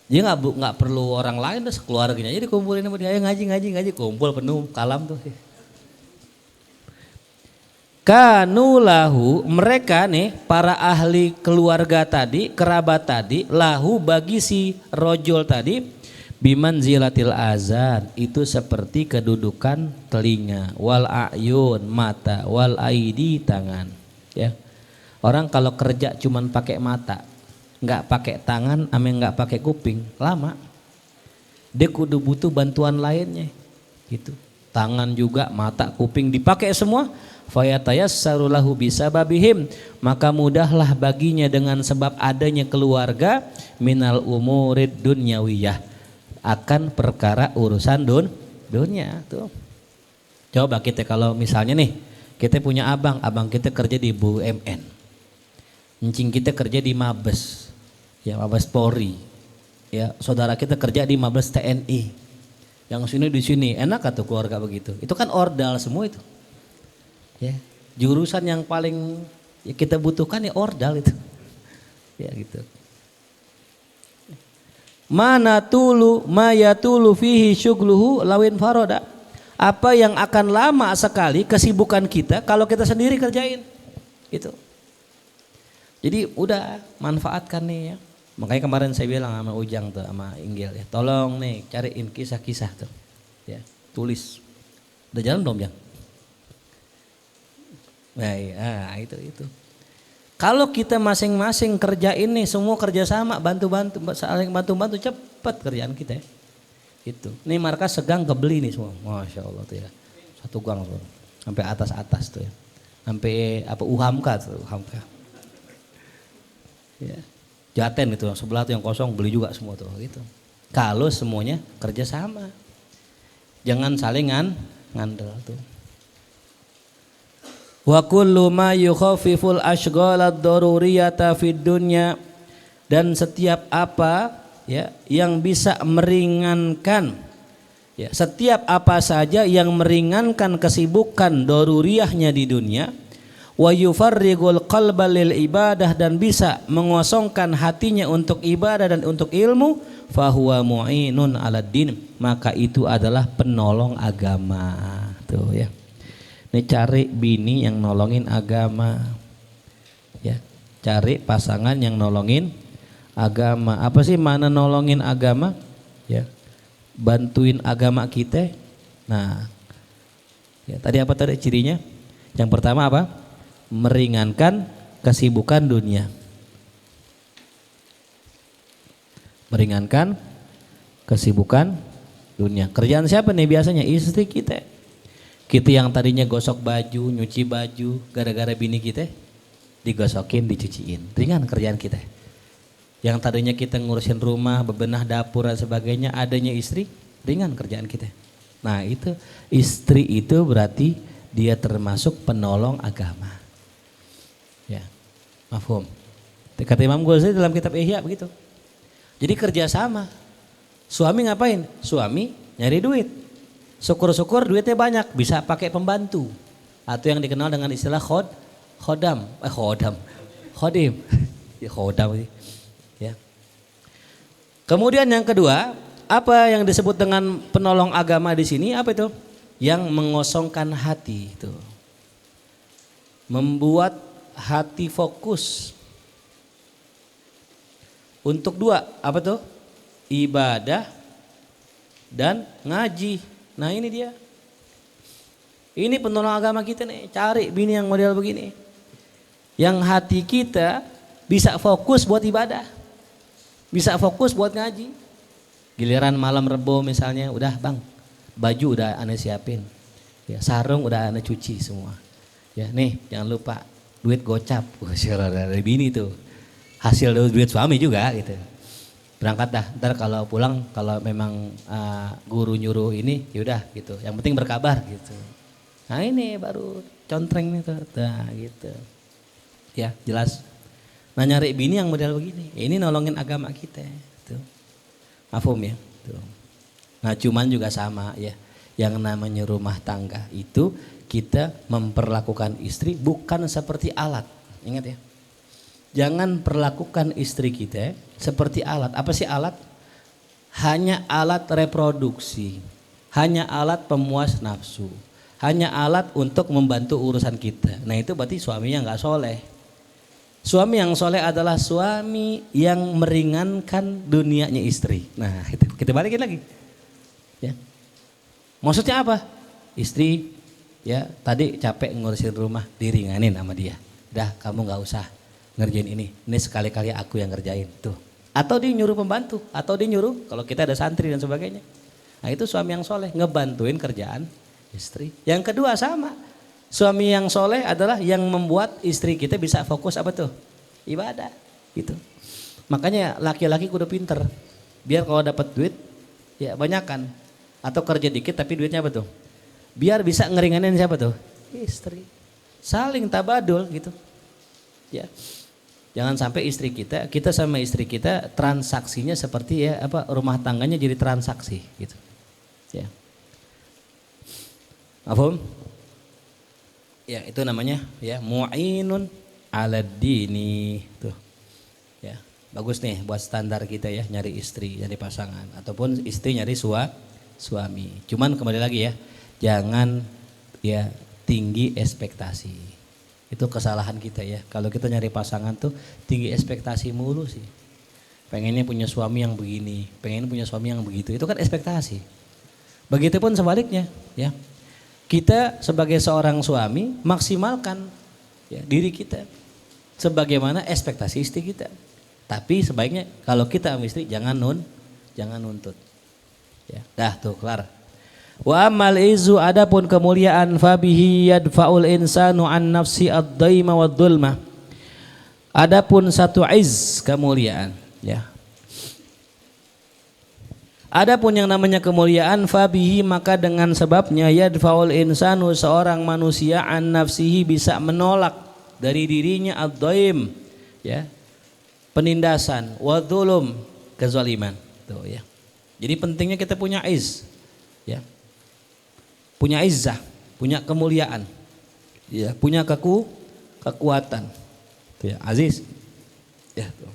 Dia nggak perlu orang lain, terus keluarganya aja dikumpulin sama dia, ayo ngaji, kumpul penuh kalam tuh. Kanulahu, mereka nih para ahli keluarga tadi, kerabat tadi, lahu bagi si rojul tadi, bimanzilatil azan, itu seperti kedudukan telinga, wal ayun mata, wal aidi tangan. Ya, orang kalau kerja cuman pakai mata, nggak pakai tangan, ame nggak pakai kuping, lama. Dia kudu butuh bantuan lainnya, gitu. Tangan juga, mata, kuping dipakai semua. Fayatayassaru lahu bisababihim, maka mudahlah baginya dengan sebab adanya keluarga, minal umurid dunyawiyah, akan perkara urusan dunia tuh. Coba kita kalau misalnya nih, kita punya abang kita kerja di BUMN, encing kita kerja di Mabes, ya Mabes Polri, ya saudara kita kerja di Mabes TNI, yang sini di sini, enak atau keluarga begitu? Itu kan ordal semua itu. Ya, jurusan yang paling ya kita butuhkan ya ordal itu. Ya gitu. Mana tulu maya tulu fihi syugluhu lawin faroda. Apa yang akan lama sekali kesibukan kita kalau kita sendiri kerjain. Gitu. Jadi udah manfaatkan nih ya. Makanya kemarin saya bilang sama Ujang tuh, sama Inggil ya, tolong nih cariin kisah-kisah tuh. Ya, tulis. Udah jalan belum, Jang? Nah, itu. Kalau kita masing-masing kerja ini semua kerjasama, bantu-bantu, saling bantu-bantu, cepat kerjaan kita. Itu. Ini markas segang kebeli nih semua, masya Allah tuh ya. Satu gang tuh, sampai atas tuh ya, sampai apa Uhamka tuh, Uhamka. Ya. Jaten gitu, sebelah tuh yang kosong beli juga semua tuh gitu. Kalau semuanya kerjasama, jangan saling ngandel tuh. Wa kullu ma yukhaffiful ashghalad daruriyata fid dunya, dan setiap apa ya yang bisa meringankan ya, setiap apa saja yang meringankan kesibukan daruriyahnya di dunia, wa yufarrigul qalba lil ibadah, dan bisa mengosongkan hatinya untuk ibadah dan untuk ilmu, fahuwa mu'inun 'alad din, maka itu adalah penolong agama. Tuh ya. Ini cari bini yang nolongin agama, ya, cari pasangan yang nolongin agama. Apa sih mana nolongin agama? Ya, bantuin agama kita. Nah, ya, tadi apa tadi cirinya? Yang pertama apa? Meringankan kesibukan dunia. Meringankan kesibukan dunia. Kerjaan siapa nih biasanya? Istri kita. Kita yang tadinya gosok baju, nyuci baju, gara-gara bini kita digosokin, dicuciin. Ringan kerjaan kita. Yang tadinya kita ngurusin rumah, bebenah dapur dan sebagainya, adanya istri, ringan kerjaan kita. Nah itu, istri itu berarti dia termasuk penolong agama. Ya, mafhum. Kata Imam Ghazali dalam kitab Ihya begitu. Jadi kerjasama. Suami ngapain? Suami nyari duit. Syukur-syukur duitnya banyak, bisa pakai pembantu atau yang dikenal dengan istilah khodim. Ya khodam ya. Kemudian yang kedua, apa yang disebut dengan penolong agama di sini? Apa itu? Yang mengosongkan hati itu. Membuat hati fokus untuk dua, apa tuh? Ibadah dan ngaji. Nah ini dia. Ini penolong agama kita nih, cari bini yang model begini. Yang hati kita bisa fokus buat ibadah. Bisa fokus buat ngaji. Giliran malam Rebo misalnya, udah bang, baju udah ane siapin. Ya, sarung udah ane cuci semua. Ya nih jangan lupa duit gocap. Wah, dari bini tuh. Hasil duit suami juga gitu. Berangkat dah, ntar kalau pulang kalau memang guru nyuruh ini yaudah gitu. Yang penting berkabar gitu. Nah ini baru contreng nih tuh, nah gitu. Ya jelas. Nah nyari bini yang model begini, ini nolongin agama kita. Tuh. Mafhum ya. Tuh. Nah cuman juga sama ya. Yang namanya rumah tangga itu kita memperlakukan istri bukan seperti alat. Ingat ya. Jangan perlakukan istri kita seperti alat. Apa sih alat? Hanya alat reproduksi. Hanya alat pemuas nafsu. Hanya alat untuk membantu urusan kita. Nah itu berarti suaminya nggak soleh. Suami yang soleh adalah suami yang meringankan dunianya istri. Nah itu kita balikin lagi. Ya. Maksudnya apa? Istri ya tadi capek ngurusin rumah, diringanin sama dia. Dah kamu nggak usah ngerjain ini sekali-kali aku yang ngerjain tuh. Atau dia nyuruh pembantu, atau dia nyuruh kalau kita ada santri dan sebagainya. Nah itu suami yang soleh ngebantuin kerjaan istri. Yang kedua sama, suami yang soleh adalah yang membuat istri kita bisa fokus apa tuh? Ibadah gitu. Makanya laki-laki kudu pinter, biar kalau dapat duit ya banyakan. Atau kerja dikit tapi duitnya apa tuh? Biar bisa ngeringanin siapa tuh? Istri. Saling tabadul gitu. Ya. Jangan sampai istri kita sama istri kita transaksinya seperti ya apa rumah tangganya jadi transaksi gitu. Ya. Mafhum? Ya itu namanya ya mu'inun ala dini tuh. Ya, bagus nih buat standar kita ya nyari istri, nyari pasangan ataupun istri nyari suami. Cuman kembali lagi ya, jangan ya tinggi ekspektasi. Itu kesalahan kita ya. Kalau kita nyari pasangan tuh tinggi ekspektasi mulu sih. Pengennya punya suami yang begini, pengen punya suami yang begitu. Itu kan ekspektasi. Begitupun sebaliknya ya. Kita sebagai seorang suami maksimalkan ya, diri kita sebagaimana ekspektasi istri kita. Tapi sebaiknya kalau kita sama istri jangan nuntut. Ya, dah tuh kelar. Wa amal izu adapun kemuliaan fabihi yadfa'ul insanu an nafsi ad-daima wad-dhulma. Adapun satu iz kemuliaan ya. Adapun yang namanya kemuliaan fabihi maka dengan sebabnya yadfaul insanu seorang manusia an nafsihi bisa menolak dari dirinya ad-dhaim ya penindasan wa dzulum kezaliman tuh ya. Jadi pentingnya kita punya iz ya. Punya izzah, punya kemuliaan. Ya, punya kekuatan. Tuh ya, aziz. Ya, tuh.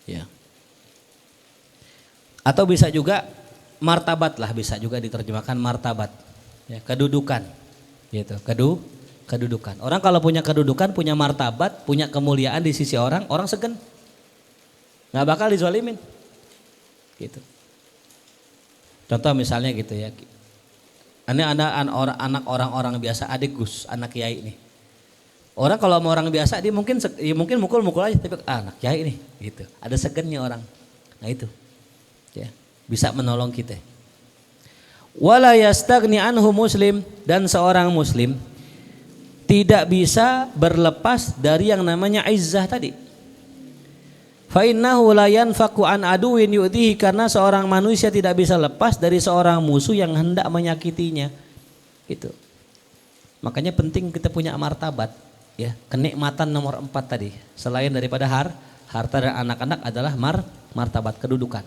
Ya. Atau bisa juga martabat lah, bisa juga diterjemahkan martabat. Ya, kedudukan. Gitu, kedudukan. Orang kalau punya kedudukan, punya martabat, punya kemuliaan di sisi orang segen. Nggak bakal dizalimin. Gitu. Contoh misalnya gitu ya. Ini anak orang-orang biasa, adik Gus, anak kiai nih. Orang kalau sama orang biasa dia mungkin mukul-mukul aja, tapi anak kiai nih gitu. Ada segennya orang. Nah itu. Ya, bisa menolong kita. Wala yastagni anhu muslim, dan seorang muslim tidak bisa berlepas dari yang namanya izzah tadi. Fa innahu la yanfaqu an aduwin yu'dhihi, karena seorang manusia tidak bisa lepas dari seorang musuh yang hendak menyakitinya. Gitu. Makanya penting kita punya martabat, ya. Kenikmatan nomor 4 tadi, selain daripada harta dan anak-anak adalah martabat, kedudukan.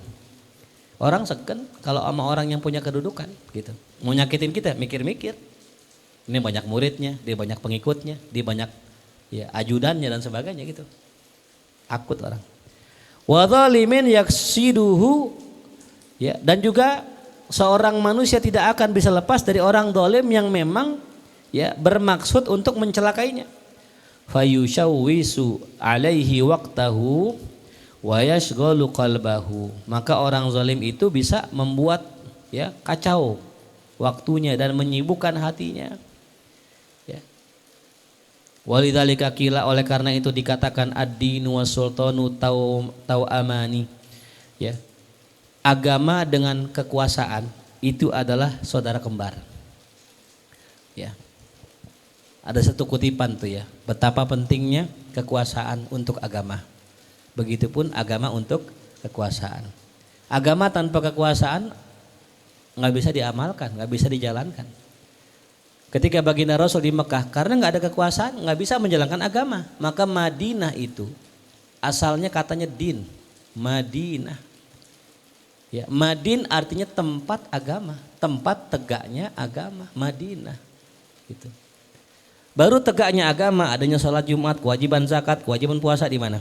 Orang segen kalau sama orang yang punya kedudukan, gitu. Mau nyakitin kita, mikir-mikir. Ini banyak muridnya, dia banyak pengikutnya, dia banyak ya ajudannya dan sebagainya gitu. Takut orang. Wa dzalimin yaksiduhu, ya, dan juga seorang manusia tidak akan bisa lepas dari orang zalim yang memang ya bermaksud untuk mencelakainya. Fayushawwisu alaihi waqtahu wa yashghalu qalbahu. Maka orang zalim itu bisa membuat ya kacau waktunya dan menyibukkan hatinya. Ya. Walidzalika qila, oleh karena itu dikatakan ad-dinu was-sultanu tau amani. Ya. Agama dengan kekuasaan itu adalah saudara kembar. Ya. Ada satu kutipan tuh ya, betapa pentingnya kekuasaan untuk agama. Begitupun agama untuk kekuasaan. Agama tanpa kekuasaan nggak bisa diamalkan, nggak bisa dijalankan. Ketika baginda Rasul di Mekah, karena nggak ada kekuasaan, nggak bisa menjalankan agama. Maka Madinah itu asalnya katanya din, Madinah. Ya, Madin artinya tempat agama, tempat tegaknya agama, Madinah. Gitu. Baru tegaknya agama, adanya sholat Jumat, kewajiban zakat, kewajiban puasa di mana?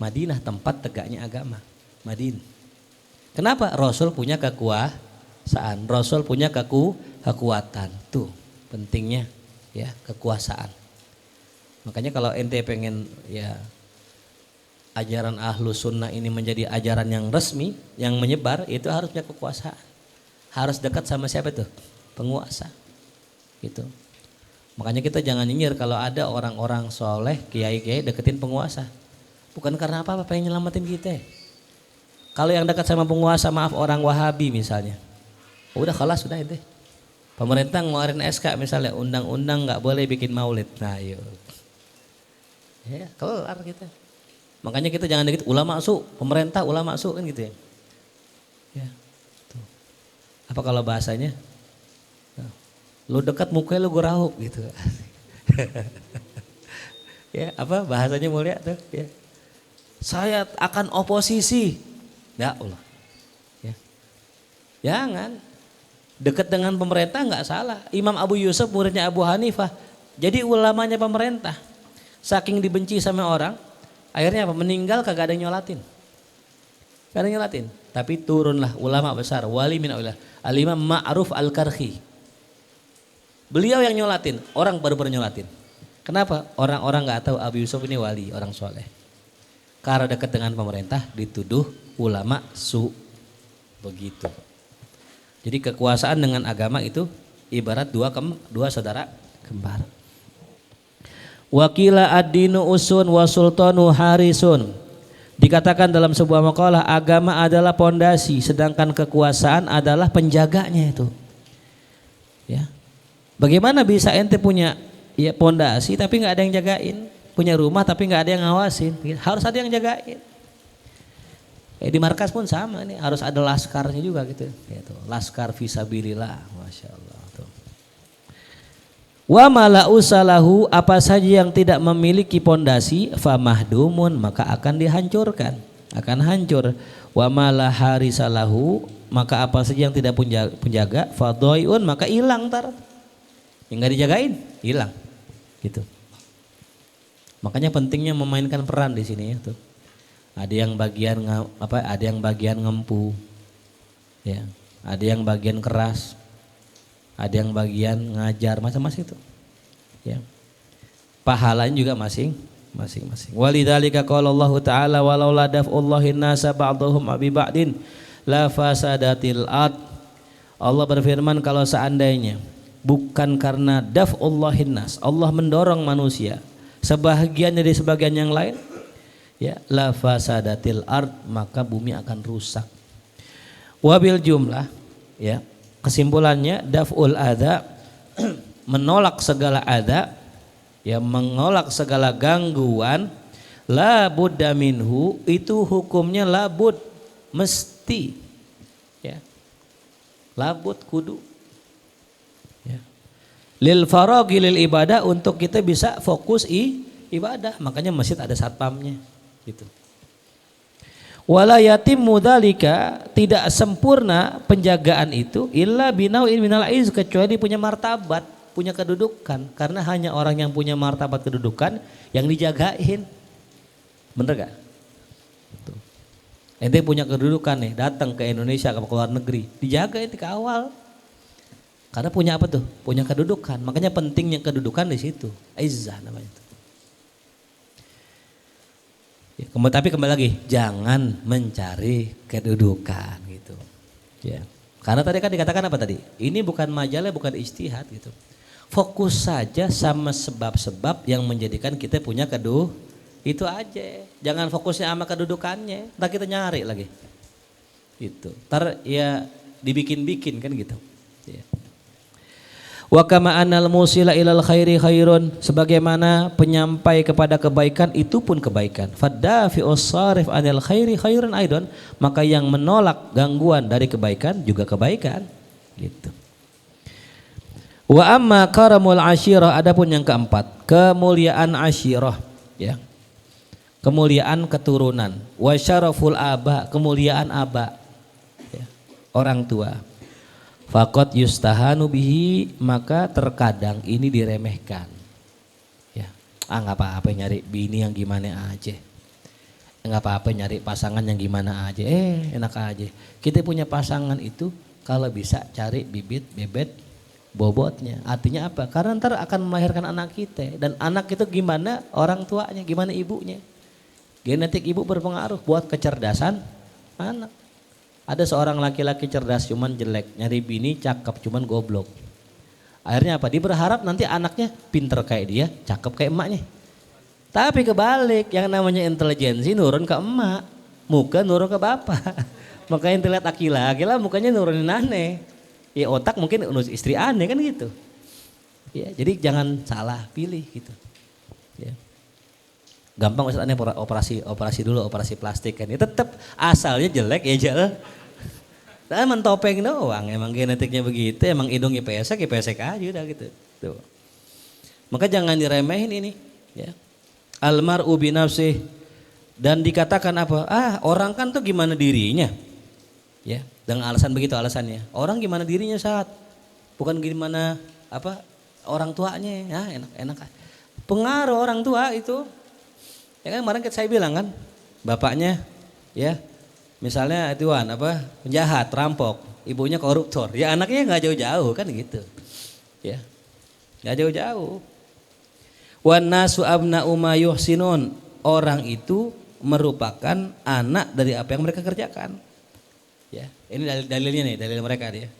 Madinah, tempat tegaknya agama, Madinah. Kenapa? Rasul punya kekuasaan, Rasul punya kekuatan. Tuh pentingnya ya kekuasaan. Makanya kalau ente pengen ya ajaran ahlu sunnah ini menjadi ajaran yang resmi, yang menyebar, itu harus punya kekuasaan. Harus dekat sama siapa tuh? Penguasa. Gitu. Makanya kita jangan nyinyir kalau ada orang-orang soleh, kiai-kiai deketin penguasa. Bukan karena apa-apa, pengen nyelamatin kita. Kalau yang dekat sama penguasa, maaf orang Wahabi misalnya. Udah kalah sudah itu. Pemerintah ngeluarin SK misalnya, undang-undang nggak boleh bikin maulid. Nah yuk. Ya kelar kita. Makanya kita jangan deket ulama su, pemerintah ulama su kan gitu ya. Ya. Tuh. Apa kalau bahasanya? Lu dekat mukanya lu gurahuk gitu. Ya, apa bahasanya mulia tuh ya. Saya akan oposisi. Ya Allah. Ya. Jangan dekat dengan pemerintah nggak salah. Imam Abu Yusuf muridnya Abu Hanifah. Jadi ulamanya pemerintah. Saking dibenci sama orang, akhirnya apa? Meninggal kagak ada yang nyolatin. Kagak ada yang nyolatin. Tapi turunlah ulama besar, wali min aulia, Al-Imam Ma'ruf Al-Karhi. Beliau yang nyolatin, orang baru nyolatin. Kenapa? Orang-orang nggak tahu Abu Yusuf ini wali, orang soleh. Karena dekat dengan pemerintah dituduh ulama su. Begitu. Jadi kekuasaan dengan agama itu ibarat dua saudara kembar. Wakila ad-dinu usun wa sultanu harisun. Dikatakan dalam sebuah makalah, agama adalah pondasi, sedangkan kekuasaan adalah penjaganya itu. Ya. Bagaimana bisa ente punya ya pondasi tapi nggak ada yang jagain, punya rumah tapi nggak ada yang ngawasin, harus ada yang jagain. Di markas pun sama nih, harus ada laskarnya juga gitu. Gitu. Laskar fisabilillah, masya Allah. Tuh. Wa malausalahu, apa saja yang tidak memiliki pondasi, famahdumun, maka akan dihancurkan, akan hancur. Wa malaharisalahu, maka apa saja yang tidak penjaga, fadoyun, maka hilang tar. Yang nggak dijagain hilang, gitu. Makanya pentingnya memainkan peran di sini ya tuh. Ada yang bagian ada yang bagian ngempu, ya. Ada yang bagian keras, ada yang bagian ngajar, macam-macam itu, ya. Pahalanya juga masing-masing. Walidzalika qala Allah Ta'ala walaula daf'ullahin nasa ba'dhum bi ba'din la fasadatil ard. Allah berfirman kalau seandainya bukan karena daf'ullahin nas, Allah mendorong manusia sebahagian dari sebagian yang lain, ya, la fasadatil ard, maka bumi akan rusak. Wabil jumlah, ya, kesimpulannya daf'ul adza, menolak segala adza, ya, menolak segala gangguan, la budda minhu, itu hukumnya la bud, mesti, ya, la bud kudu. Lil faraghi lil ibadah, untuk kita bisa fokus ibadah, makanya masjid ada satpamnya gitu. Wala yatimmu dzalika, tidak sempurna penjagaan itu illa binau'in minal izz, kecuali punya martabat, punya kedudukan, karena hanya orang yang punya martabat kedudukan yang dijagain. Bener gak? Tuh. Ente punya kedudukan nih, datang ke Indonesia, ke luar negeri, dijaga itu ke awal. Karena punya apa tuh? Punya kedudukan. Makanya pentingnya kedudukan di situ. Izzah namanya itu. Ya, tapi kembali lagi, jangan mencari kedudukan gitu. Ya. Karena tadi kan dikatakan apa tadi? Ini bukan majalah, bukan ijtihad gitu. Fokus saja sama sebab-sebab yang menjadikan kita punya itu aja. Jangan fokusnya sama kedudukannya. Ntar kita nyari lagi. Itu. Ntar ya dibikin-bikin kan gitu. Ya. Wa kama anal musila ilal khairi khairun, sebagaimana penyampai kepada kebaikan itu pun kebaikan. Faddafi'us sarif anil khairi khairun aidon, maka yang menolak gangguan dari kebaikan juga kebaikan. Gitu. Wa amma karamul asyirah, adapun yang keempat, kemuliaan asyirah, ya. Kemuliaan keturunan. Wa syaraful aba, kemuliaan aba. Ya. Orang tua. Faqad yustahanu bihi, maka terkadang ini diremehkan. Ya, nggak apa-apa nyari bini yang gimana aja. Nggak apa-apa nyari pasangan yang gimana aja. Enak aja. Kita punya pasangan itu kalau bisa cari bibit bebet bobotnya. Artinya apa? Karena ntar akan melahirkan anak kita, dan anak itu gimana orang tuanya, gimana ibunya. Genetik ibu berpengaruh buat kecerdasan anak. Ada seorang laki-laki cerdas cuman jelek, nyari bini cakep cuman goblok. Akhirnya apa? Dia berharap nanti anaknya pinter kayak dia, cakep kayak emaknya. Tapi kebalik, yang namanya intelijensi nurun ke emak, muka nurun ke bapak. Makanya yang terlihat Akila mukanya nurunin aneh. Ya otak mungkin istri aneh kan gitu. Ya, jadi jangan salah pilih gitu. Ya. Gampang Ustaz, aneh operasi dulu, operasi plastik kan. Ya tetap asalnya jelek ya jelek. Nah, mentopeng doang, emang genetiknya begitu, emang hidungnya pesek aja udah gitu. Tuh. Maka jangan diremehin ini, ya. Almar'u binafsih, dan dikatakan apa? Orang kan tuh gimana dirinya? Ya, dengan alasan begitu alasannya. Orang gimana dirinya saat bukan gimana apa orang tuanya. Ya, enak. Pengaruh orang tua itu. Ya kan kemarin saya bilang kan, bapaknya ya misalnya tuan penjahat, rampok, ibunya koruptor, ya anaknya nggak jauh-jauh kan gitu, ya nggak jauh-jauh. Wan nasu abna'u ma yuhsinun, orang itu merupakan anak dari apa yang mereka kerjakan. Ya, ini dalilnya nih, dalil mereka dia.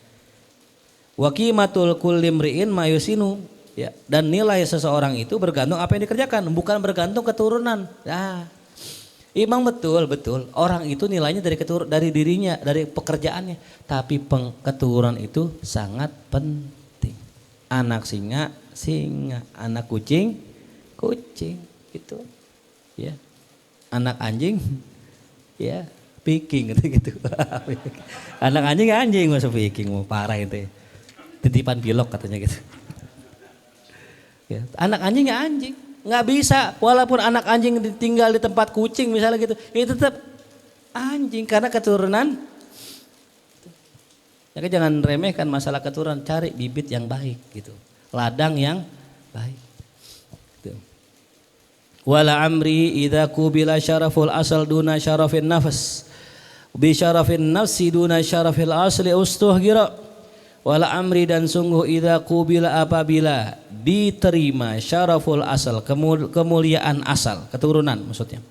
Wa qimatul kulli mri'in ma yuhsinu. Ya, dan nilai seseorang itu bergantung apa yang dikerjakan, bukan bergantung keturunan. Nah, emang betul orang itu nilainya dari dirinya, dari pekerjaannya. Tapi keturunan itu sangat penting. Anak singa, anak kucing, gitu. Ya, anak anjing, ya piking gitu. Anak anjing masuk piking, mau parah itu. Titipan pilok katanya gitu. Ya, anak anjing ya anjing, nggak bisa walaupun anak anjing tinggal di tempat kucing misalnya gitu, ya tetap anjing karena keturunan. Jadi jangan remehkan masalah keturunan, cari bibit yang baik gitu, ladang yang baik. Gitu. Wala amri idza qubila syaraful asal duna syarafin nafs, bi syarafin nafsi duna syarafil asli ustuhgira. Wala amri, dan sungguh idza qubila, apabila diterima syaraful asal, kemuliaan asal, keturunan maksudnya.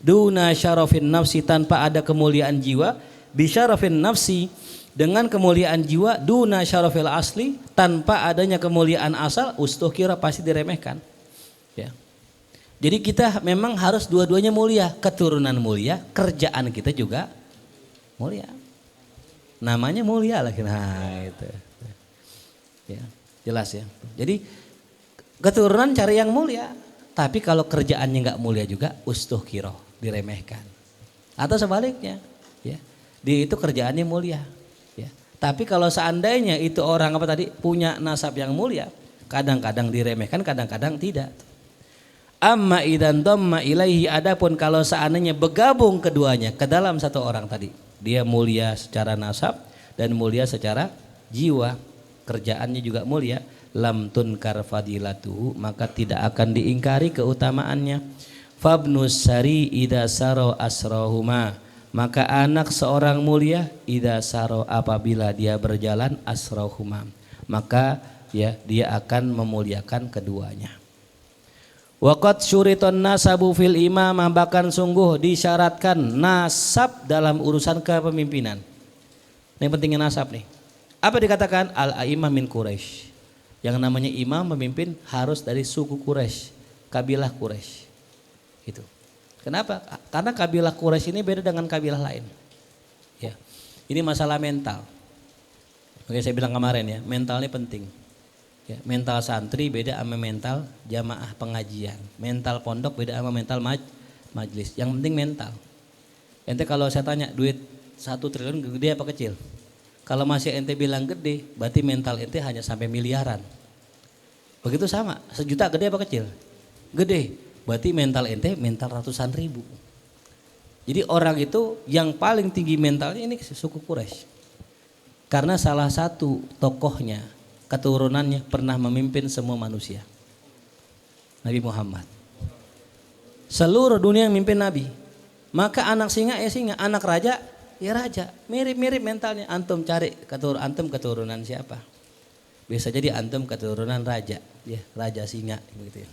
Duna syarafin nafsi, tanpa ada kemuliaan jiwa. Bi syarafin nafsi, dengan kemuliaan jiwa. Duna syarafil asli, tanpa adanya kemuliaan asal, ustuhkira, pasti diremehkan. Ya. Jadi kita memang harus dua-duanya mulia, keturunan mulia, kerjaan kita juga mulia. Namanya mulia lagi, nah itu, ya jelas ya. Jadi keturunan cari yang mulia, tapi kalau kerjaannya nggak mulia juga ustuhkiro, diremehkan. Atau sebaliknya, ya dia itu kerjaannya mulia, ya. Tapi kalau seandainya itu orang punya nasab yang mulia, kadang-kadang diremehkan, kadang-kadang tidak. Amma idan dhamma ilaihi, adapun kalau seandainya bergabung keduanya ke dalam satu orang tadi. Dia mulia secara nasab dan mulia secara jiwa, kerjaannya juga mulia. Lam tunkar fadilatuhu, maka tidak akan diingkari keutamaannya. Fabnus sari idza saro asrohuma, maka anak seorang mulia idza saro, apabila dia berjalan asrohuma, maka ya dia akan memuliakan keduanya. Waqad syuriton nasabu fil imamah, bahkan sungguh disyaratkan nasab dalam urusan kepemimpinan. Ini pentingnya nasab nih. Apa dikatakan? Al-a'imah min Quraisy. Yang namanya imam memimpin harus dari suku Quraisy, kabilah Quraisy. Gitu. Kenapa? Karena kabilah Quraisy ini beda dengan kabilah lain. Ya. Ini masalah mental. Oke, saya bilang kemarin ya, mental ini penting. Ya, mental santri beda sama mental jamaah pengajian. Mental pondok beda sama mental majlis. Yang penting mental. Ente kalau saya tanya duit 1 triliun gede apa kecil? Kalau masih ente bilang gede, berarti mental ente hanya sampai miliaran. Begitu sama, 1 juta gede apa kecil? Gede, berarti mental ente mental ratusan ribu. Jadi orang itu yang paling tinggi mentalnya ini suku Quraisy. Karena salah satu tokohnya, keturunannya pernah memimpin semua manusia. Nabi Muhammad. Seluruh dunia yang mimpin Nabi. Maka anak singa ya singa, anak raja ya raja, mirip-mirip mentalnya. Antum cari antum keturunan siapa? Bisa jadi antum keturunan raja, ya raja singa begitu ya.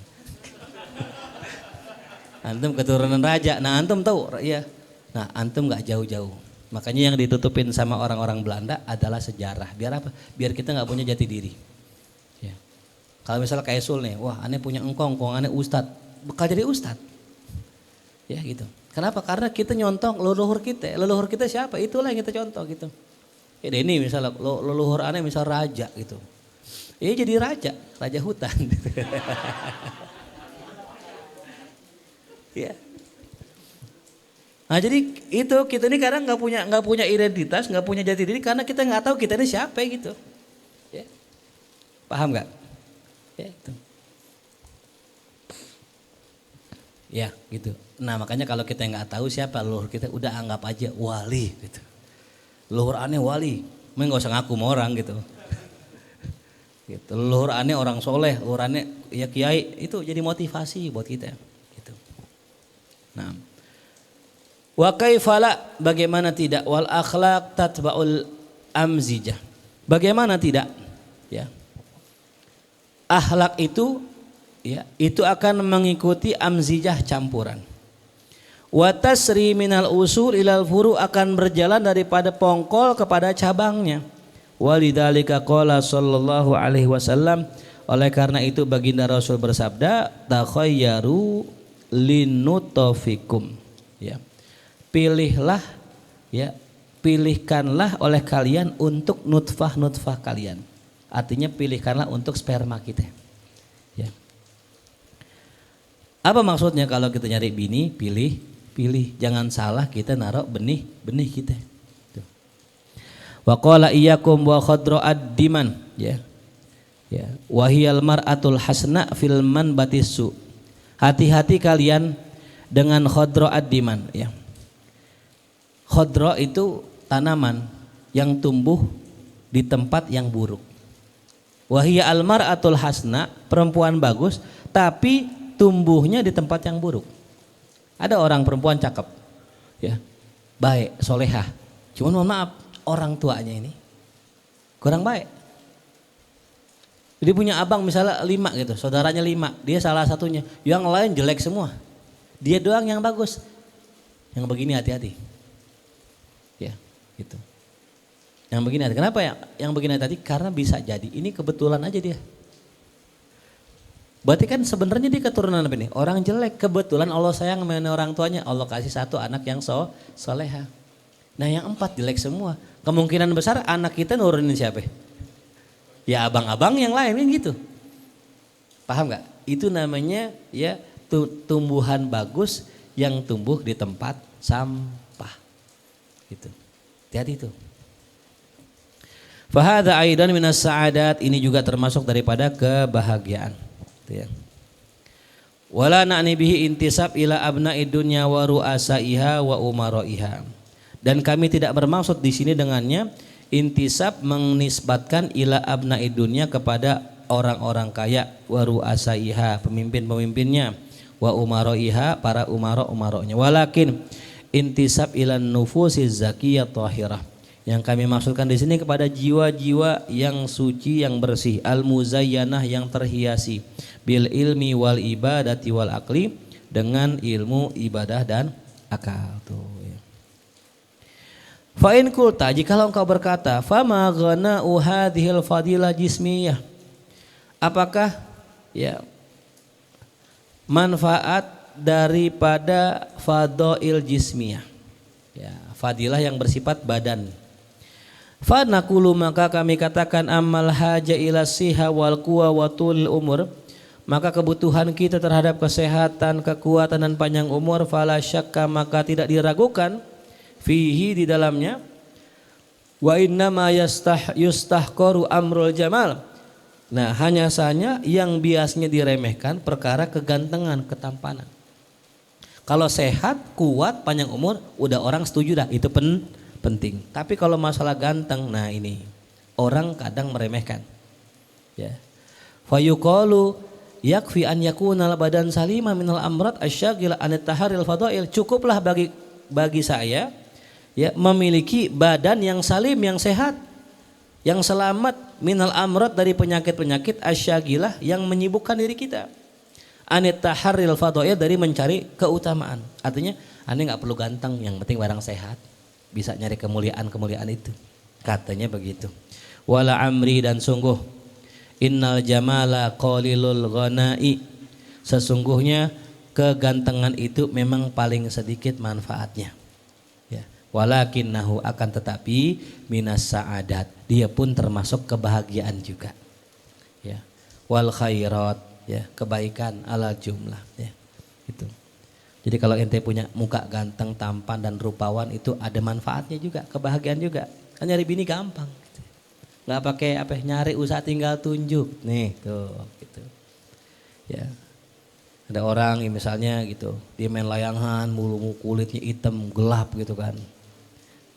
Antum keturunan raja, nah antum tahu ya. Nah antum nggak jauh-jauh. Makanya yang ditutupin sama orang-orang Belanda adalah sejarah. Biar apa? Biar kita nggak punya jati diri. Ya. Kalau misalnya kayak Sul nih, wah aneh punya engkong, aneh ustad, bakal jadi ustad. Ya gitu. Kenapa? Karena kita nyontong leluhur kita. Leluhur kita siapa? Itulah yang kita contoh gitu. Ya ini misalnya leluhur aneh misal raja gitu. Ya jadi raja hutan. Ya. Nah jadi itu kita ini kadang nggak punya identitas, nggak punya jati diri karena kita nggak tahu kita ini siapa gitu. Ya. Paham nggak? Ya itu. Ya gitu. Nah makanya kalau kita nggak tahu siapa leluhur kita, udah anggap aja wali gitu. Leluhur aneh wali, nggak usah ngaku sama orang gitu. Gitu. Leluhur aneh orang soleh, leluhur aneh ya kiai, itu jadi motivasi buat kita. Gitu. Nah, wa kaifala, bagaimana tidak, wal akhlaq tatba'ul amzijah. Bagaimana tidak? Ya. Akhlak itu ya, itu akan mengikuti amzijah campuran. Wa tasri minal usul ilal furu, akan berjalan daripada pongkol kepada cabangnya. Walidzalika qala sallallahu alaihi wasallam, oleh karena itu baginda Rasul bersabda, takhayyaru linutafikum. Ya. Pilihlah ya, pilihkanlah oleh kalian untuk nutfah kalian. Artinya pilihkanlah untuk sperma kita. Ya. Apa maksudnya kalau kita nyari bini, pilih. Jangan salah kita naruh benih kita. Wa qala iyyakum wa khadra'ad diman, ya. Ya, wa hiyal mar'atul hasna fil manbatisu. Hati-hati kalian dengan khadra'ad diman, ya. Khadra itu tanaman yang tumbuh di tempat yang buruk. Wa hiya al mar'atul hasna, perempuan bagus tapi tumbuhnya di tempat yang buruk. Ada orang perempuan cakep, ya, baik, solehah. Cuman mohon maaf, orang tuanya ini kurang baik. Jadi punya abang misalnya 5 gitu, saudaranya 5, dia salah satunya, yang lain jelek semua. Dia doang yang bagus. Yang begini hati-hati. Ya, gitu. Yang begini hati. Kenapa ya? Yang begini hati? Karena bisa jadi ini kebetulan aja dia. Berarti kan sebenarnya dia keturunan apa nih? Orang jelek, kebetulan Allah sayang sama orang tuanya, Allah kasih 1 anak yang soleha. Nah yang 4 jelek semua. Kemungkinan besar anak kita nurunin siapa? Ya abang-abang yang lain kan gitu. Paham nggak? Itu namanya ya tumbuhan bagus yang tumbuh di tempat sampah. Gitu. Hati-hati itu. Fahadha aidan minas sa'adat, ini juga termasuk daripada kebahagiaan. Ya. Wala na'ni bihi intisab ila abna'id dunya wa ru'asaiha wa umaraiha. Dan kami tidak bermaksud di sini dengannya intisab menisbatkan ila abna'id dunya kepada orang-orang kaya, wa ru'asaiha, pemimpin-pemimpinnya, wa umaraiha, para umara-umaranya. Walakin intisab ila nufusiz zakiyah tahirah. Yang kami maksudkan di sini kepada jiwa-jiwa yang suci, yang bersih, al-muzayyanah, yang terhiasi, bil ilmi wal ibadati wal akli, dengan ilmu, ibadah dan akal. Tuh ya. Fa in qulta, jikalau engkau berkata, fama ghana'u hadhil fadilah jismiyah, apakah ya manfaat daripada fadail jismiyah, ya, fadilah yang bersifat badan. Fa naqulu, maka kami katakan, amal haja ila siha wal quwa wa tul umur, maka kebutuhan kita terhadap kesehatan, kekuatan dan panjang umur, fala syakka, maka tidak diragukan, fihi, di dalamnya, wa inna ma yustahqaru amrul jamal. Nah, hanya saja yang biasanya diremehkan perkara kegantengan, ketampanan. Kalau sehat, kuat, panjang umur, udah orang setuju dah, itu penting. Tapi kalau masalah ganteng, nah ini orang kadang meremehkan. Ya. Fayuqalu yakfi an yakunal badan salima minal amrad asyagila an taharil fadail. Cukuplah bagi saya ya memiliki badan yang salim, yang sehat, yang selamat, minal amrad, dari penyakit-penyakit, asyagilah, yang menyibukkan diri kita, anit taharril fadail, dari mencari keutamaan. Artinya ane nggak perlu ganteng, yang penting barang sehat, bisa nyari kemuliaan itu, katanya begitu. Wala amri, dan sungguh, innal jamala qalilul ghanai, sesungguhnya kegantengan itu memang paling sedikit manfaatnya. Walakinnahu, akan tetapi, minas sa'adat, dia pun termasuk kebahagiaan juga. Ya. Wal khairat, ya, kebaikan ala jumlah, ya. Itu. Jadi kalau ente punya muka ganteng, tampan dan rupawan, itu ada manfaatnya juga, kebahagiaan juga. Kan nyari bini gampang. Gitu. Nggak pakai nyari usaha tinggal tunjuk. Nih, tuh gitu. Ya. Ada orang yang misalnya gitu, dia main layangan, mulu kulitnya hitam, gelap gitu kan.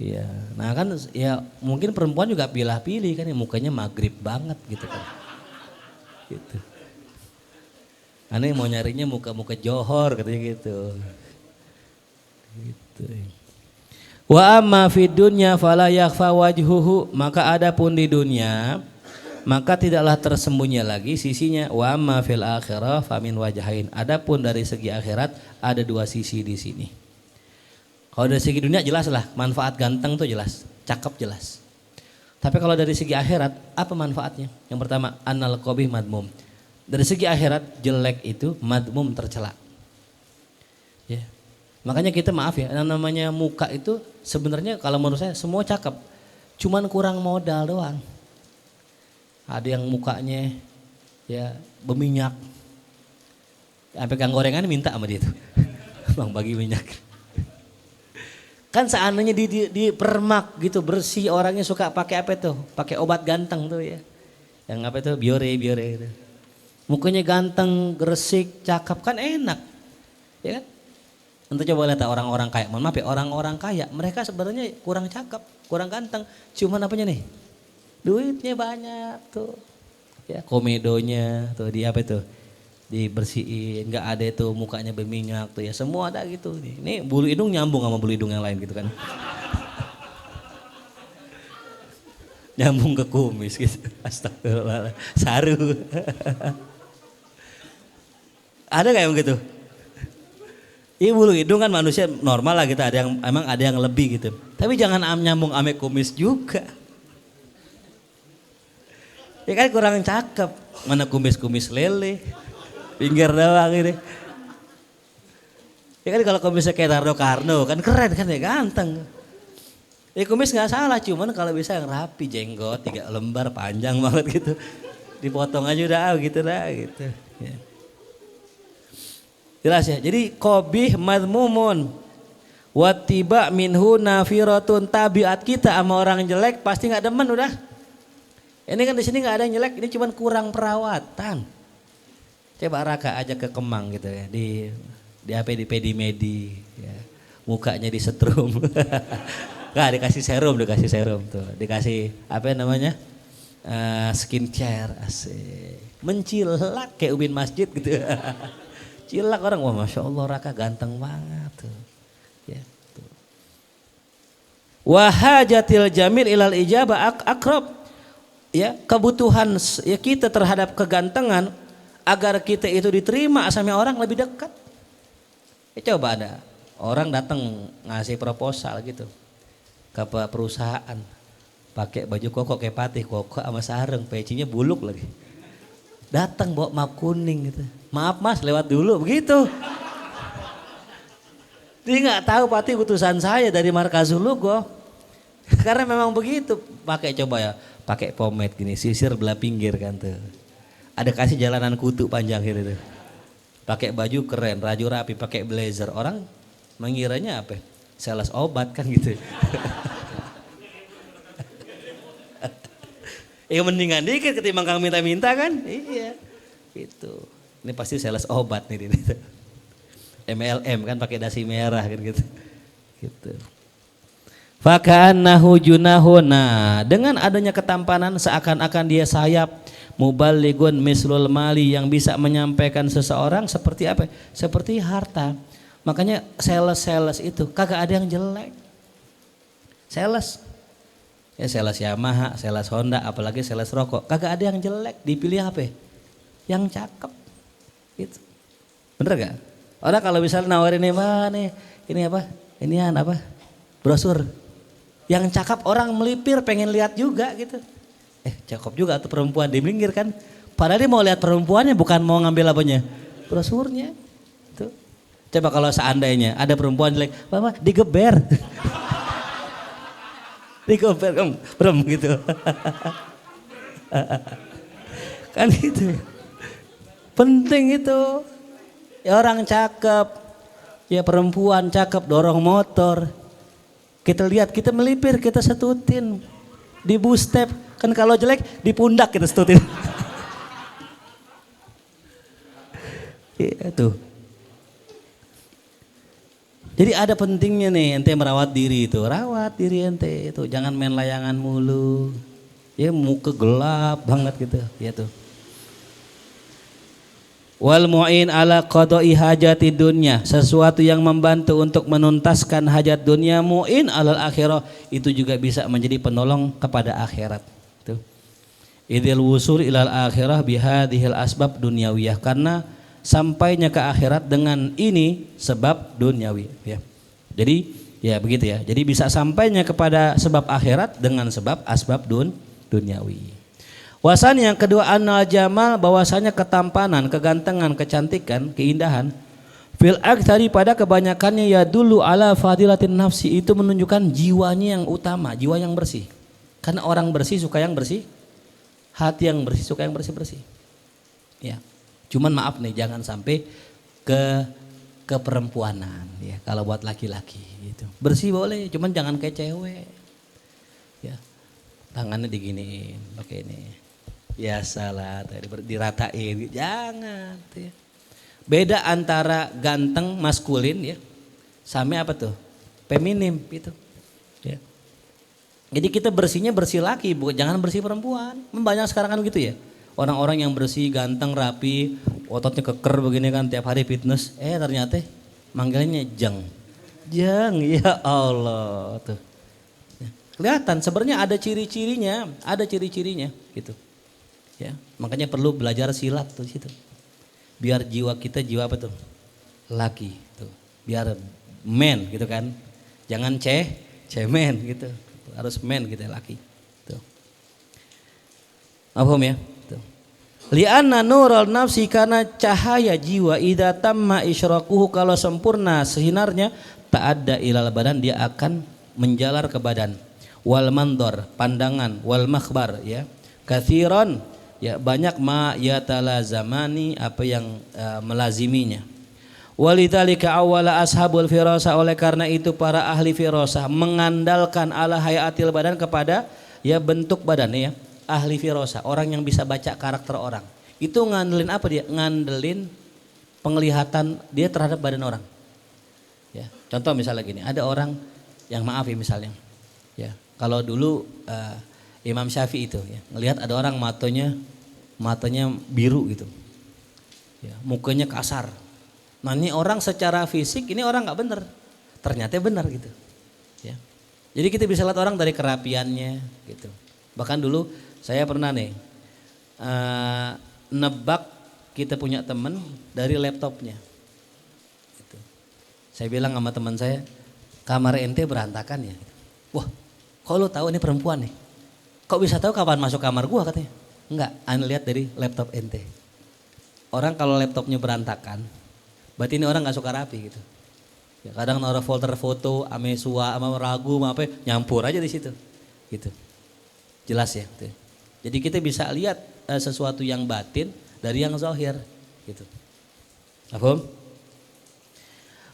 Iya, nah kan ya mungkin perempuan juga pilih-pilih kan, yang mukanya magrib banget gitu kan. Gitu. Aneh mau nyarinya muka-muka johor katanya gitu. Gitu. Wa amma fid dunya fala yakhfa wajhuhu, maka adapun di dunia maka tidaklah tersembunyi lagi sisinya. Wa amma fil akhirah famin wajhain, adapun dari segi akhirat ada dua sisi di sini. Kalau dari segi dunia jelas lah, manfaat ganteng tuh jelas, cakep jelas. Tapi kalau dari segi akhirat, apa manfaatnya? Yang pertama, annal qabih madmum. Dari segi akhirat, jelek itu madmum, tercela. Ya. Makanya kita maaf ya, yang namanya muka itu sebenarnya kalau menurut saya semua cakep. Cuman kurang modal doang. Ada yang mukanya ya berminyak. Sampai kang gorengan minta sama dia tuh. Bang bagi minyak. Kan seandainya di permak gitu bersih, orangnya suka pakai apa tuh? Pakai obat ganteng tuh ya. Yang apa itu? Biore gitu. Mukanya ganteng, gresik, cakep, kan enak. Ya kan? Untuk coba lihat orang-orang kaya, mohon maaf ya, orang-orang kaya mereka sebenarnya kurang cakep, kurang ganteng. Cuman apanya nih? Duitnya banyak tuh. Ya, komedonya tuh di apa itu? Dibersihin, nggak ada itu mukanya berminyak tuh ya, semua ada gitu nih. Ini bulu hidung nyambung sama bulu hidung yang lain gitu kan. Nyambung ke kumis gitu. Astagfirullah. Saru. Ada kayak begitu? Ini bulu hidung kan manusia normal lah gitu, ada yang emang ada yang lebih gitu. Tapi jangan nyambung ame kumis juga. Ya kan kurang cakep. Mana kumis-kumis lele. Pinggir doang ini. Ya kan kalau kumisnya kayak Dardo Karno kan keren kan ya, ganteng. Ya kumis gak salah, cuman kalau bisa yang rapi, jenggot 3 lembar panjang banget gitu. Dipotong aja udah gitu dah gitu. Ya. Jelas ya, jadi qabih madmumun. Wattiba minhu nafiratun, tabiat kita sama orang jelek pasti gak demen udah. Ini kan di sini gak ada yang jelek, ini cuman kurang perawatan. Coba Raka ajak ke Kemang gitu ya, di apa di Pedimedi ya. Mukanya disetrum. Enggak, dikasih serum tuh. Dikasih apa namanya? Skincare, asik. Mencilak kayak ubin masjid gitu. Cilak orang, wah Masya Allah Raka ganteng banget tuh. Ya, tuh. Wa hajatil jamil ilal ijabah akrab. Ya, kebutuhan ya kita terhadap kegantengan agar kita itu diterima sama orang lebih dekat. Ya, coba ada orang datang ngasih proposal gitu ke perusahaan, pakai baju koko kayak patih, koko sama sarung, pecinya buluk lagi. Datang bawa map kuning gitu. Maaf mas, lewat dulu begitu. Dia nggak tahu patih utusan saya dari markas Lugo. Karena memang begitu. Pakai coba ya, pakai pomade gini, sisir belah pinggir kan tuh. Ada kasih jalanan kutu panjang gitu tuh. Pakai baju keren, raju rapi, pakai blazer. Orang mengiranya apa? Sales obat kan gitu. Ya mendingan dikit ketimbang kang minta-minta kan? Iya. Gitu. Ini pasti sales obat nih ini. MLM kan pakai dasi merah kan gitu. Gitu. Faka'annahu junahuna, dengan adanya ketampanan seakan-akan dia sayap, muballigun mislul mali, yang bisa menyampaikan seseorang seperti apa? Seperti harta. Makanya sales itu kagak ada yang jelek. Sales ya, sales Yamaha, sales Honda, apalagi sales rokok, kagak ada yang jelek. Dipilih apa? Yang cakep. Gitu. Bener gak? Orang kalau misalnya nawarin ini apa? Inian apa? Brosur. Yang cakep orang melipir pengen lihat juga gitu. Cakep juga tuh perempuan, di minggir kan. Padahal dia mau lihat perempuannya, bukan mau ngambil apanya? Brosurnya. Tuh. Coba kalau seandainya ada perempuan jelek, Mama digeber. Digeber brem gitu. Kan gitu. Penting itu. Ya orang cakep, ya perempuan cakep dorong motor. Kita lihat, kita melipir, kita setutin. Di bus step, kan kalau jelek di pundak kita setutin. Ya, tuh. Jadi ada pentingnya nih ente merawat diri itu. Rawat diri ente itu, jangan main layangan mulu. Ya muka gelap banget gitu. Ya tuh. Wal mu'in ala qada'i hajati dunya, sesuatu yang membantu untuk menuntaskan hajat dunia. Mu'in alal akhirah, itu juga bisa menjadi penolong kepada akhirat. Tuh. Idil wusul ilal akhirah bihadihil asbab dunyawiyah, karena sampainya ke akhirat dengan ini sebab duniawi ya. Jadi ya begitu ya. Jadi bisa sampainya kepada sebab akhirat dengan sebab asbab duniawi. Wasan yang kedua, anal jamal, bahwasanya ketampanan, kegantengan, kecantikan, keindahan, fil aktsari, pada kebanyakannya, ya dulu ala fadilatin nafsi, itu menunjukkan jiwanya yang utama, jiwa yang bersih. Karena orang bersih suka yang bersih, hati yang bersih suka yang bersih-bersih. Ya. Cuman maaf nih, jangan sampai ke perempuanan ya, kalau buat laki-laki gitu. Bersih boleh, cuman jangan kayak cewek. Ya. Tangannya diginiin, pakai ini. Ya salah, diratain, jangan. Ya. Beda antara ganteng maskulin ya, sama apa tuh? Feminim gitu. Ya. Jadi kita bersihnya bersih laki, jangan bersih perempuan. Banyak sekarang kan gitu ya. Orang-orang yang bersih, ganteng, rapi, ototnya keker begini kan, tiap hari fitness. Ternyata manggilnya jeng. Jeng, ya Allah tuh. Kelihatan sebenarnya ada ciri-cirinya gitu. Ya, makanya perlu belajar silat tuh situ. Biar jiwa kita jiwa apa tuh? Laki tuh. Biar men gitu kan. Jangan cemen gitu. Harus men gitu ya, laki. Tuh. Paham ya? Tuh. Li'anna nurul nafsi, karena cahaya jiwa idza tamma isyraquhu, kalau sempurna sinarnya, ta'adda ilal badan, dia akan menjalar ke badan. Wal mandor, pandangan, wal makhbar ya. Katsiran ya, banyak ma yatalazamani, apa yang melaziminya. Walidzalika awwala ashabul firasa, oleh karena itu para ahli firasah mengandalkan ala hayatil badan, kepada ya bentuk badan ya. Ahli firasah, orang yang bisa baca karakter orang. Itu ngandelin apa dia? Ngandelin penglihatan dia terhadap badan orang. Ya, contoh misalnya gini, ada orang yang maaf ya misalnya. Ya, kalau dulu Imam Syafi'i itu ya, ngelihat ada orang matanya biru gitu. Ya, mukanya kasar. Nah, ini orang secara fisik ini orang nggak bener. Ternyata benar gitu. Ya. Jadi kita bisa lihat orang dari kerapiannya gitu. Bahkan dulu saya pernah nih nebak kita punya teman dari laptopnya. Gitu. Saya bilang sama teman saya, kamar ente berantakan ya. Wah, kok lu tahu ini perempuan nih? Kok bisa tahu kapan masuk kamar gua katanya? Enggak, ane lihat dari laptop ente. Orang kalau laptopnya berantakan, berarti ini orang nggak suka rapi gitu. Ya, kadang naruh folder foto, ame sua, ama ragu, apa nyampur aja di situ, gitu. Jelas ya. Gitu. Jadi kita bisa lihat sesuatu yang batin dari yang zahir, gitu. Paham?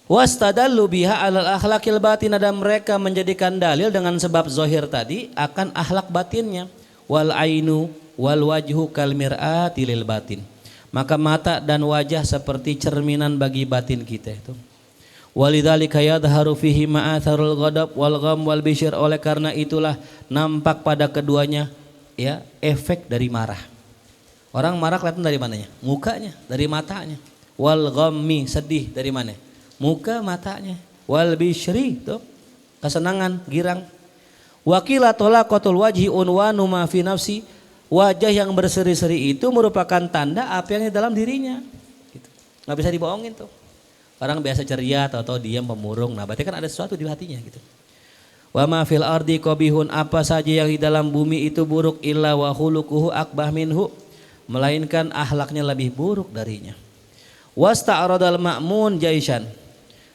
Wastadallu biha alal akhlaqil batin, dan mereka menjadikan dalil dengan sebab zahir tadi akan akhlak batinnya. Wal ainu wal wajhu kal mir'ati lil batin. Maka mata dan wajah seperti cerminan bagi batin kita itu. Walidzalika yadhharu fihi ma'atharul ghadab wal gham wal bisyr, oleh karena itulah nampak pada keduanya ya efek dari marah. Orang marah kelihatan dari mananya? Mukanya, dari matanya. Wal ghammi, sedih dari mana? Muka, matanya. Wal bisyri, tuh kesenangan, girang. Wakila talaqatul wajhi unwanu ma fi nafsi, wajah yang berseri-seri itu merupakan tanda apa yang di dalam dirinya. Gitu. Nggak bisa dibohongin tuh. Orang biasa ceria, tahu-tahu diam pemurung. Nah, berarti kan ada sesuatu di hatinya gitu. Wa ma fil ardi qabihun, apa saja yang di dalam bumi itu buruk, illa wa khuluquhu akbah minhu, melainkan akhlaknya lebih buruk darinya. Wasta'radal ma'mun jaishan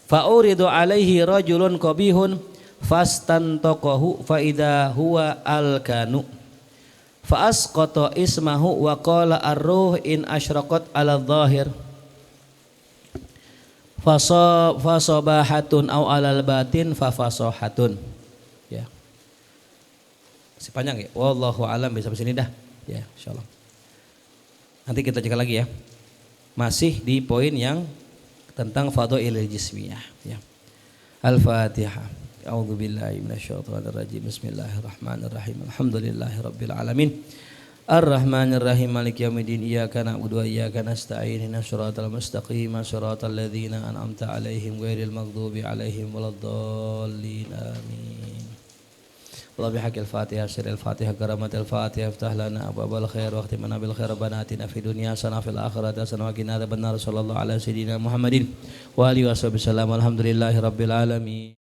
fa uridu alaihi rajulun qabihun fastantaqahu fa idza huwa alkanu fa asqata ismahu wa qala ar-ruh in asyraqat ala dhahir fasabahatun au alal batin fafasahatun. Ya. Masih panjang ya. Wallahu alam, bisa sampai sini dah. Ya, insyaallah. Nanti kita cek lagi ya. Masih di poin yang tentang fadhailul jismiyah ya. Al-Fatihah. A'udzu billahi minasyaitonir rajim. Bismillahirrahmanirrahim. Alhamdulillahirabbil alamin. Ar-Rahmanir Rahim, Maliki yaumiddin, iyyaka na'budu wa iyyaka nasta'in, ihdinas siratal mustaqim, siratal ladzina an'amta 'alaihim ghairil maghdubi 'alaihim waladdallin. Amin. Wa bihaqqil Fatihah, sirril Fatihah, karamatil Fatihah, iftah lana abwabal khair wa khtimna bil khair, rabbana atina fid dunya hasanah fil akhirati hasanah wa qina adzabannar. Sallallahu ala sayyidina Muhammadin wa alihi wasallam. Alhamdulillahirabbil alamin.